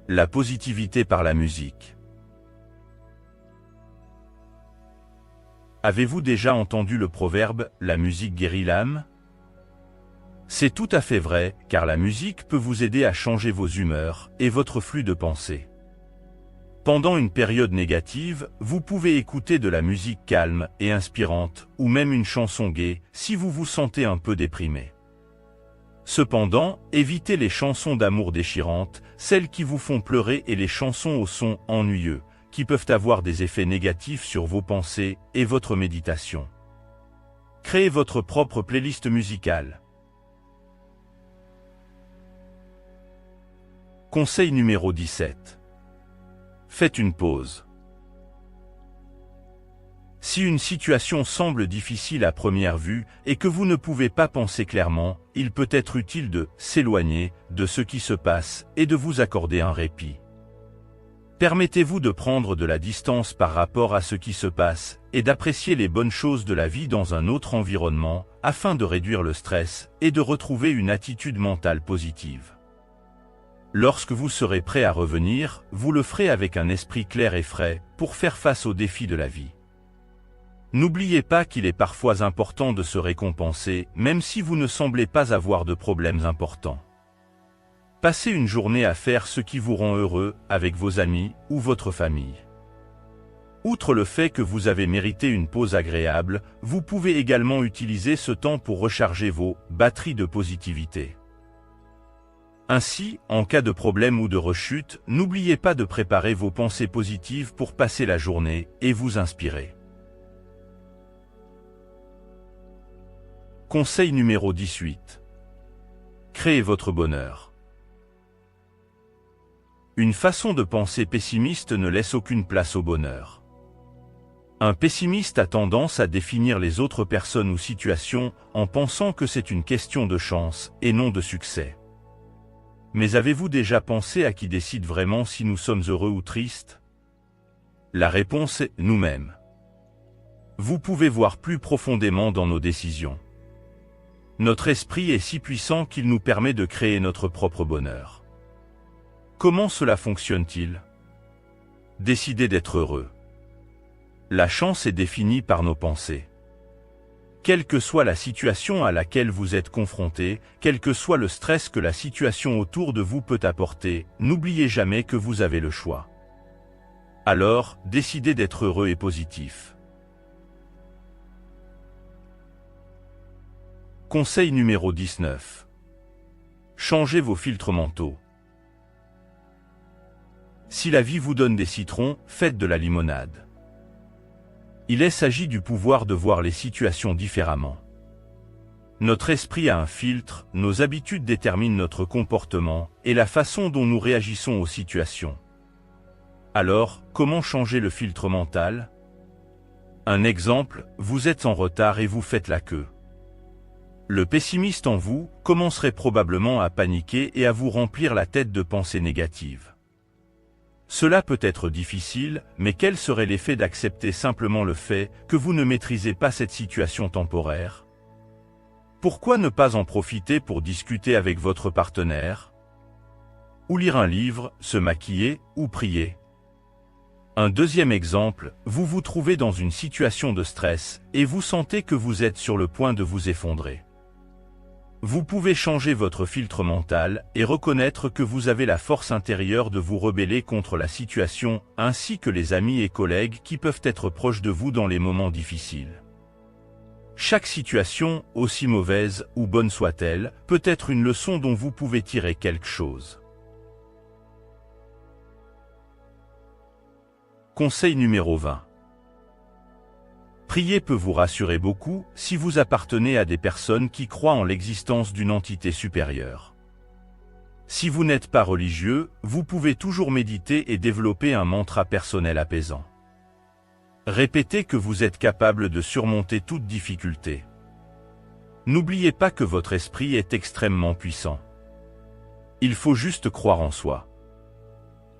La positivité par la musique. Avez-vous déjà entendu le proverbe « La musique guérit l'âme » ? C'est tout à fait vrai, car la musique peut vous aider à changer vos humeurs et votre flux de pensée. Pendant une période négative, vous pouvez écouter de la musique calme et inspirante, ou même une chanson gaie, si vous vous sentez un peu déprimé. Cependant, évitez les chansons d'amour déchirantes, celles qui vous font pleurer et les chansons au son ennuyeux, qui peuvent avoir des effets négatifs sur vos pensées et votre méditation. Créez votre propre playlist musicale. Conseil numéro 17. Faites une pause. Si une situation semble difficile à première vue et que vous ne pouvez pas penser clairement, il peut être utile de s'éloigner de ce qui se passe et de vous accorder un répit. Permettez-vous de prendre de la distance par rapport à ce qui se passe et d'apprécier les bonnes choses de la vie dans un autre environnement afin de réduire le stress et de retrouver une attitude mentale positive. Lorsque vous serez prêt à revenir, vous le ferez avec un esprit clair et frais pour faire face aux défis de la vie. N'oubliez pas qu'il est parfois important de se récompenser, même si vous ne semblez pas avoir de problèmes importants. Passez une journée à faire ce qui vous rend heureux avec vos amis ou votre famille. Outre le fait que vous avez mérité une pause agréable, vous pouvez également utiliser ce temps pour recharger vos batteries de positivité. Ainsi, en cas de problème ou de rechute, n'oubliez pas de préparer vos pensées positives pour passer la journée et vous inspirer. Conseil numéro 18. Créez votre bonheur. Une façon de penser pessimiste ne laisse aucune place au bonheur. Un pessimiste a tendance à définir les autres personnes ou situations en pensant que c'est une question de chance et non de succès. Mais avez-vous déjà pensé à qui décide vraiment si nous sommes heureux ou tristes? La réponse est nous-mêmes. Vous pouvez voir plus profondément dans nos décisions. Notre esprit est si puissant qu'il nous permet de créer notre propre bonheur. Comment cela fonctionne-t-il? Décidez d'être heureux. La chance est définie par nos pensées. Quelle que soit la situation à laquelle vous êtes confronté, quel que soit le stress que la situation autour de vous peut apporter, n'oubliez jamais que vous avez le choix. Alors, décidez d'être heureux et positif. Conseil numéro 19. Changez vos filtres mentaux. Si la vie vous donne des citrons, faites de la limonade. Il s'agit du pouvoir de voir les situations différemment. Notre esprit a un filtre, nos habitudes déterminent notre comportement et la façon dont nous réagissons aux situations. Alors, comment changer le filtre mental? Un exemple, vous êtes en retard et vous faites la queue. Le pessimiste en vous commencerait probablement à paniquer et à vous remplir la tête de pensées négatives. Cela peut être difficile, mais quel serait l'effet d'accepter simplement le fait que vous ne maîtrisez pas cette situation temporaire? Pourquoi ne pas en profiter pour discuter avec votre partenaire? Ou lire un livre, se maquiller, ou prier? Un deuxième exemple, vous vous trouvez dans une situation de stress et vous sentez que vous êtes sur le point de vous effondrer. Vous pouvez changer votre filtre mental et reconnaître que vous avez la force intérieure de vous rebeller contre la situation, ainsi que les amis et collègues qui peuvent être proches de vous dans les moments difficiles. Chaque situation, aussi mauvaise ou bonne soit-elle, peut être une leçon dont vous pouvez tirer quelque chose. Conseil numéro 20. Prier peut vous rassurer beaucoup si vous appartenez à des personnes qui croient en l'existence d'une entité supérieure. Si vous n'êtes pas religieux, vous pouvez toujours méditer et développer un mantra personnel apaisant. Répétez que vous êtes capable de surmonter toute difficulté. N'oubliez pas que votre esprit est extrêmement puissant. Il faut juste croire en soi.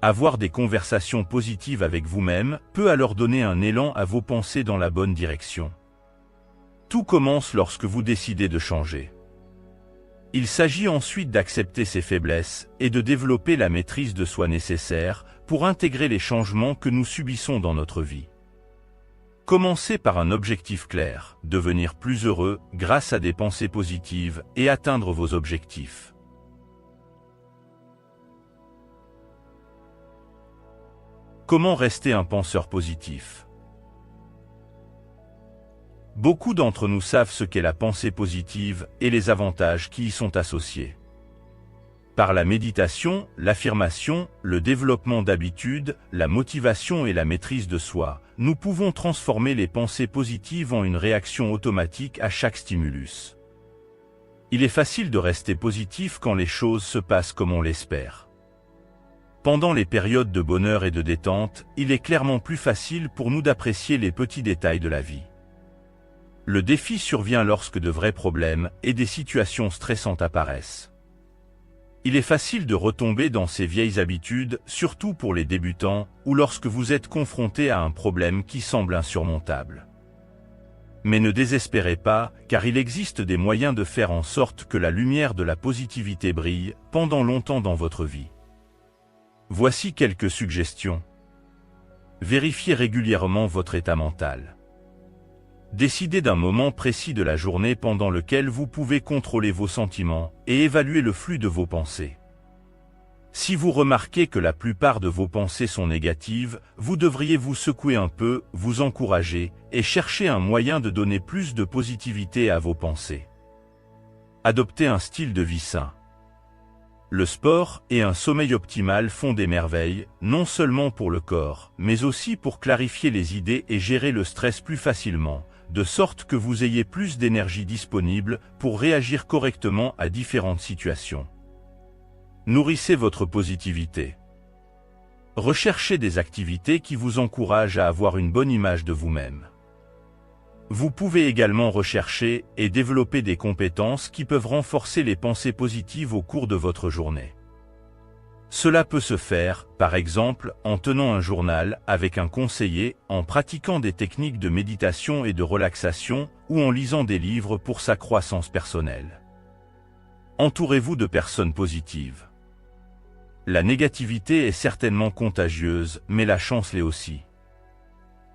Avoir des conversations positives avec vous-même peut alors donner un élan à vos pensées dans la bonne direction. Tout commence lorsque vous décidez de changer. Il s'agit ensuite d'accepter ses faiblesses et de développer la maîtrise de soi nécessaire pour intégrer les changements que nous subissons dans notre vie. Commencez par un objectif clair, devenir plus heureux grâce à des pensées positives et atteindre vos objectifs. Comment rester un penseur positif? Beaucoup d'entre nous savent ce qu'est la pensée positive et les avantages qui y sont associés. Par la méditation, l'affirmation, le développement d'habitudes, la motivation et la maîtrise de soi, nous pouvons transformer les pensées positives en une réaction automatique à chaque stimulus. Il est facile de rester positif quand les choses se passent comme on l'espère. Pendant les périodes de bonheur et de détente, il est clairement plus facile pour nous d'apprécier les petits détails de la vie. Le défi survient lorsque de vrais problèmes et des situations stressantes apparaissent. Il est facile de retomber dans ces vieilles habitudes, surtout pour les débutants, ou lorsque vous êtes confronté à un problème qui semble insurmontable. Mais ne désespérez pas, car il existe des moyens de faire en sorte que la lumière de la positivité brille pendant longtemps dans votre vie. Voici quelques suggestions. Vérifiez régulièrement votre état mental. Décidez d'un moment précis de la journée pendant lequel vous pouvez contrôler vos sentiments et évaluer le flux de vos pensées. Si vous remarquez que la plupart de vos pensées sont négatives, vous devriez vous secouer un peu, vous encourager et chercher un moyen de donner plus de positivité à vos pensées. Adoptez un style de vie sain. Le sport et un sommeil optimal font des merveilles, non seulement pour le corps, mais aussi pour clarifier les idées et gérer le stress plus facilement, de sorte que vous ayez plus d'énergie disponible pour réagir correctement à différentes situations. Nourrissez votre positivité. Recherchez des activités qui vous encouragent à avoir une bonne image de vous-même. Vous pouvez également rechercher et développer des compétences qui peuvent renforcer les pensées positives au cours de votre journée. Cela peut se faire, par exemple, en tenant un journal avec un conseiller, en pratiquant des techniques de méditation et de relaxation, ou en lisant des livres pour sa croissance personnelle. Entourez-vous de personnes positives. La négativité est certainement contagieuse, mais la chance l'est aussi.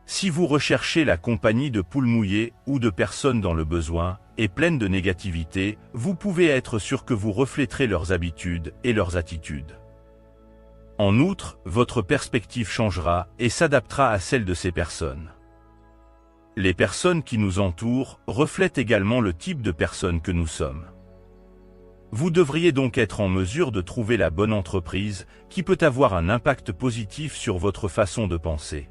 Si vous recherchez la compagnie de poules mouillées ou de personnes dans le besoin, et pleines de négativité, vous pouvez être sûr que vous refléterez leurs habitudes et leurs attitudes. En outre, votre perspective changera et s'adaptera à celle de ces personnes. Les personnes qui nous entourent reflètent également le type de personnes que nous sommes. Vous devriez donc être en mesure de trouver la bonne entreprise qui peut avoir un impact positif sur votre façon de penser.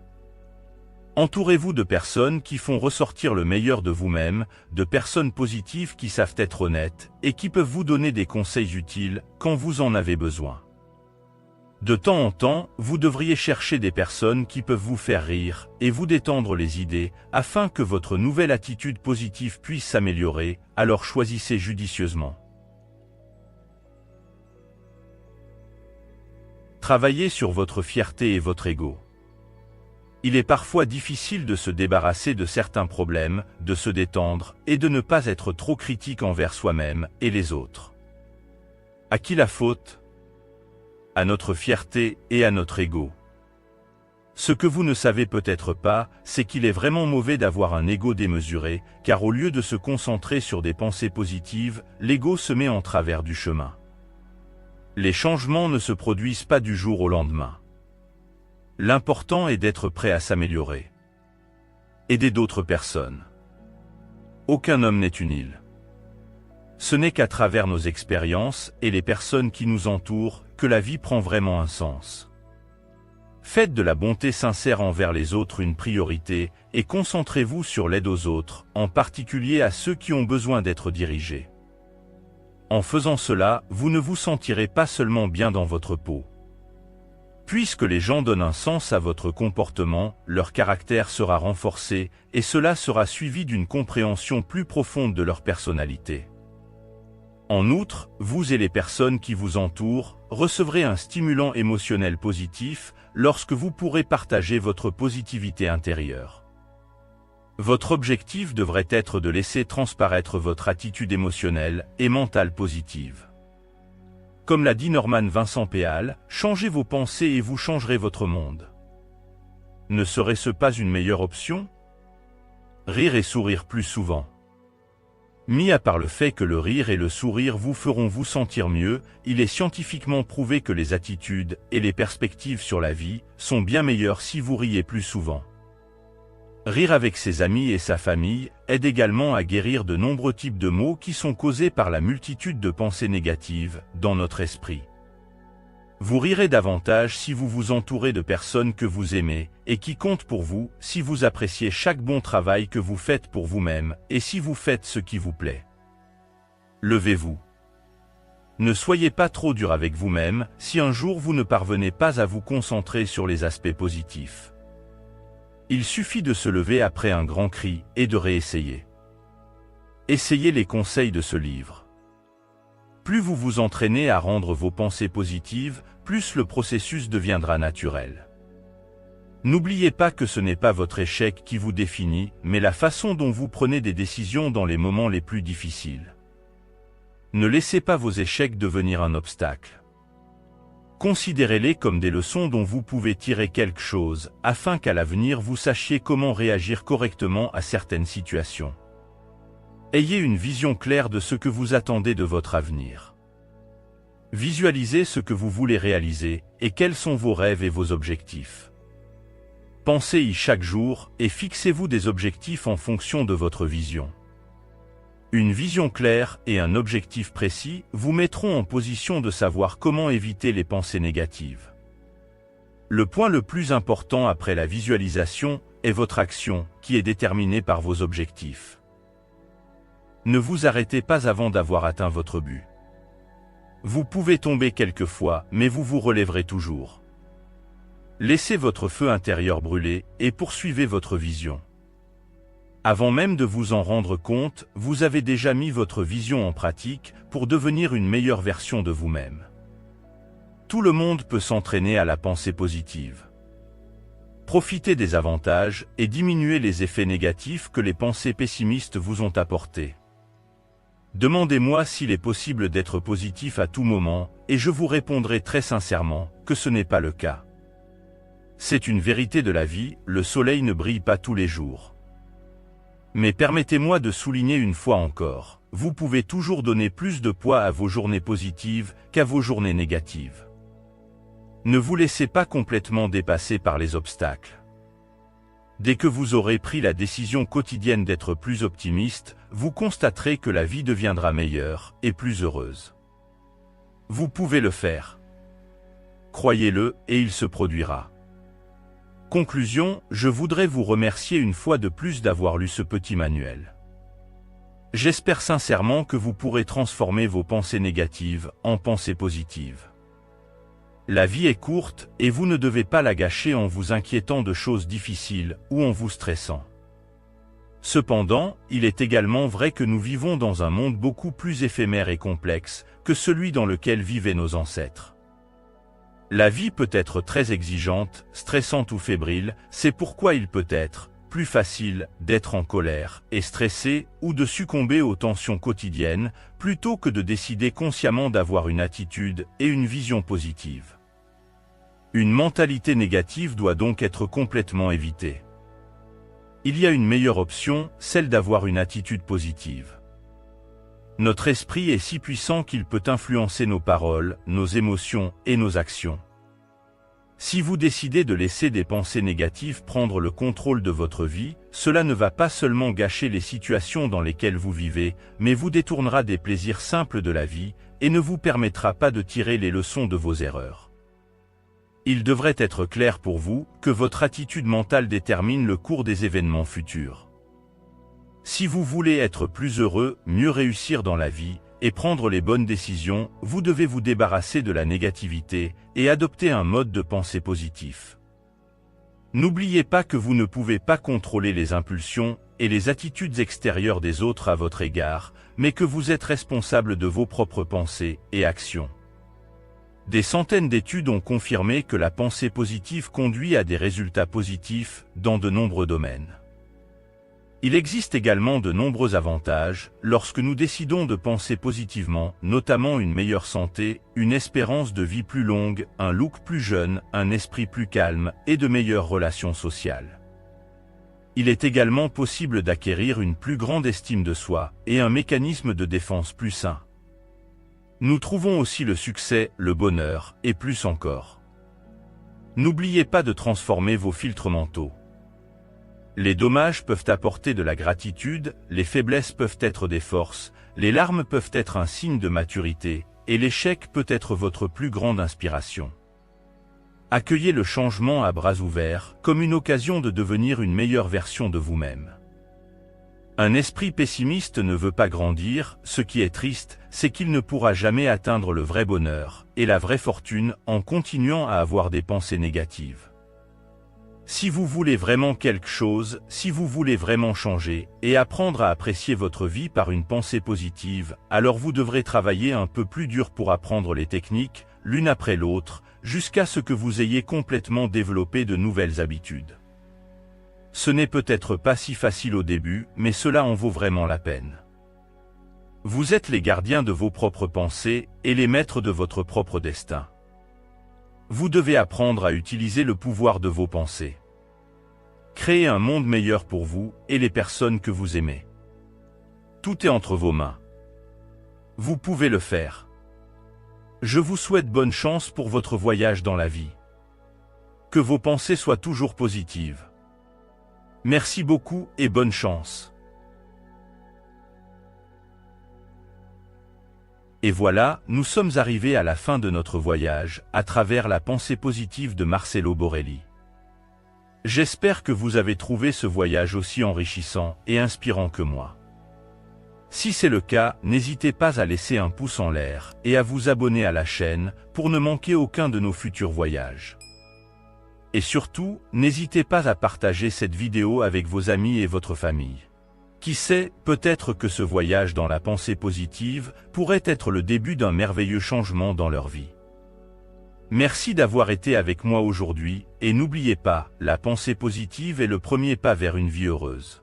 Entourez-vous de personnes qui font ressortir le meilleur de vous-même, de personnes positives qui savent être honnêtes et qui peuvent vous donner des conseils utiles quand vous en avez besoin. De temps en temps, vous devriez chercher des personnes qui peuvent vous faire rire et vous détendre les idées afin que votre nouvelle attitude positive puisse s'améliorer, alors choisissez judicieusement. Travaillez sur votre fierté et votre ego. Il est parfois difficile de se débarrasser de certains problèmes, de se détendre et de ne pas être trop critique envers soi-même et les autres. À qui la faute ? À notre fierté et à notre ego. Ce que vous ne savez peut-être pas, c'est qu'il est vraiment mauvais d'avoir un ego démesuré, car au lieu de se concentrer sur des pensées positives, l'ego se met en travers du chemin. Les changements ne se produisent pas du jour au lendemain. L'important est d'être prêt à s'améliorer. Aider d'autres personnes. Aucun homme n'est une île. Ce n'est qu'à travers nos expériences et les personnes qui nous entourent que la vie prend vraiment un sens. Faites de la bonté sincère envers les autres une priorité et concentrez-vous sur l'aide aux autres, en particulier à ceux qui ont besoin d'être dirigés. En faisant cela, vous ne vous sentirez pas seulement bien dans votre peau. Puisque les gens donnent un sens à votre comportement, leur caractère sera renforcé et cela sera suivi d'une compréhension plus profonde de leur personnalité. En outre, vous et les personnes qui vous entourent recevrez un stimulant émotionnel positif lorsque vous pourrez partager votre positivité intérieure. Votre objectif devrait être de laisser transparaître votre attitude émotionnelle et mentale positive. Comme l'a dit Norman Vincent Peale, changez vos pensées et vous changerez votre monde. Ne serait-ce pas une meilleure option ? Rire et sourire plus souvent. Mis à part le fait que le rire et le sourire vous feront vous sentir mieux, il est scientifiquement prouvé que les attitudes et les perspectives sur la vie sont bien meilleures si vous riez plus souvent. Rire avec ses amis et sa famille aide également à guérir de nombreux types de maux qui sont causés par la multitude de pensées négatives dans notre esprit. Vous rirez davantage si vous vous entourez de personnes que vous aimez et qui comptent pour vous, si vous appréciez chaque bon travail que vous faites pour vous-même et si vous faites ce qui vous plaît. Levez-vous. Ne soyez pas trop dur avec vous-même si un jour vous ne parvenez pas à vous concentrer sur les aspects positifs. Il suffit de se lever après un grand cri et de réessayer. Essayez les conseils de ce livre. Plus vous vous entraînez à rendre vos pensées positives, plus le processus deviendra naturel. N'oubliez pas que ce n'est pas votre échec qui vous définit, mais la façon dont vous prenez des décisions dans les moments les plus difficiles. Ne laissez pas vos échecs devenir un obstacle. Considérez-les comme des leçons dont vous pouvez tirer quelque chose, afin qu'à l'avenir vous sachiez comment réagir correctement à certaines situations. Ayez une vision claire de ce que vous attendez de votre avenir. Visualisez ce que vous voulez réaliser, et quels sont vos rêves et vos objectifs. Pensez-y chaque jour, et fixez-vous des objectifs en fonction de votre vision. Une vision claire et un objectif précis vous mettront en position de savoir comment éviter les pensées négatives. Le point le plus important après la visualisation est votre action, qui est déterminée par vos objectifs. Ne vous arrêtez pas avant d'avoir atteint votre but. Vous pouvez tomber quelquefois, mais vous vous relèverez toujours. Laissez votre feu intérieur brûler et poursuivez votre vision. Avant même de vous en rendre compte, vous avez déjà mis votre vision en pratique pour devenir une meilleure version de vous-même. Tout le monde peut s'entraîner à la pensée positive. Profitez des avantages et diminuez les effets négatifs que les pensées pessimistes vous ont apportés. Demandez-moi s'il est possible d'être positif à tout moment, et je vous répondrai très sincèrement que ce n'est pas le cas. C'est une vérité de la vie, le soleil ne brille pas tous les jours. Mais permettez-moi de souligner une fois encore, vous pouvez toujours donner plus de poids à vos journées positives qu'à vos journées négatives. Ne vous laissez pas complètement dépasser par les obstacles. Dès que vous aurez pris la décision quotidienne d'être plus optimiste, vous constaterez que la vie deviendra meilleure et plus heureuse. Vous pouvez le faire. Croyez-le et il se produira. Conclusion, je voudrais vous remercier une fois de plus d'avoir lu ce petit manuel. J'espère sincèrement que vous pourrez transformer vos pensées négatives en pensées positives. La vie est courte et vous ne devez pas la gâcher en vous inquiétant de choses difficiles ou en vous stressant. Cependant, il est également vrai que nous vivons dans un monde beaucoup plus éphémère et complexe que celui dans lequel vivaient nos ancêtres. La vie peut être très exigeante, stressante ou fébrile, c'est pourquoi il peut être plus facile d'être en colère et stressé ou de succomber aux tensions quotidiennes plutôt que de décider consciemment d'avoir une attitude et une vision positive. Une mentalité négative doit donc être complètement évitée. Il y a une meilleure option, celle d'avoir une attitude positive. Notre esprit est si puissant qu'il peut influencer nos paroles, nos émotions et nos actions. Si vous décidez de laisser des pensées négatives prendre le contrôle de votre vie, cela ne va pas seulement gâcher les situations dans lesquelles vous vivez, mais vous détournera des plaisirs simples de la vie et ne vous permettra pas de tirer les leçons de vos erreurs. Il devrait être clair pour vous que votre attitude mentale détermine le cours des événements futurs. Si vous voulez être plus heureux, mieux réussir dans la vie et prendre les bonnes décisions, vous devez vous débarrasser de la négativité et adopter un mode de pensée positif. N'oubliez pas que vous ne pouvez pas contrôler les impulsions et les attitudes extérieures des autres à votre égard, mais que vous êtes responsable de vos propres pensées et actions. Des centaines d'études ont confirmé que la pensée positive conduit à des résultats positifs dans de nombreux domaines. Il existe également de nombreux avantages lorsque nous décidons de penser positivement, notamment une meilleure santé, une espérance de vie plus longue, un look plus jeune, un esprit plus calme et de meilleures relations sociales. Il est également possible d'acquérir une plus grande estime de soi et un mécanisme de défense plus sain. Nous trouvons aussi le succès, le bonheur et plus encore. N'oubliez pas de transformer vos filtres mentaux. Les dommages peuvent apporter de la gratitude, les faiblesses peuvent être des forces, les larmes peuvent être un signe de maturité, et l'échec peut être votre plus grande inspiration. Accueillez le changement à bras ouverts, comme une occasion de devenir une meilleure version de vous-même. Un esprit pessimiste ne veut pas grandir, ce qui est triste, c'est qu'il ne pourra jamais atteindre le vrai bonheur et la vraie fortune en continuant à avoir des pensées négatives. Si vous voulez vraiment quelque chose, si vous voulez vraiment changer et apprendre à apprécier votre vie par une pensée positive, alors vous devrez travailler un peu plus dur pour apprendre les techniques, l'une après l'autre, jusqu'à ce que vous ayez complètement développé de nouvelles habitudes. Ce n'est peut-être pas si facile au début, mais cela en vaut vraiment la peine. Vous êtes les gardiens de vos propres pensées et les maîtres de votre propre destin. Vous devez apprendre à utiliser le pouvoir de vos pensées. Créer un monde meilleur pour vous et les personnes que vous aimez. Tout est entre vos mains. Vous pouvez le faire. Je vous souhaite bonne chance pour votre voyage dans la vie. Que vos pensées soient toujours positives. Merci beaucoup et bonne chance. Et voilà, nous sommes arrivés à la fin de notre voyage, à travers la pensée positive de Marcelo Borelli. J'espère que vous avez trouvé ce voyage aussi enrichissant et inspirant que moi. Si c'est le cas, n'hésitez pas à laisser un pouce en l'air et à vous abonner à la chaîne pour ne manquer aucun de nos futurs voyages. Et surtout, n'hésitez pas à partager cette vidéo avec vos amis et votre famille. Qui sait, peut-être que ce voyage dans la pensée positive pourrait être le début d'un merveilleux changement dans leur vie. Merci d'avoir été avec moi aujourd'hui, et n'oubliez pas, la pensée positive est le premier pas vers une vie heureuse.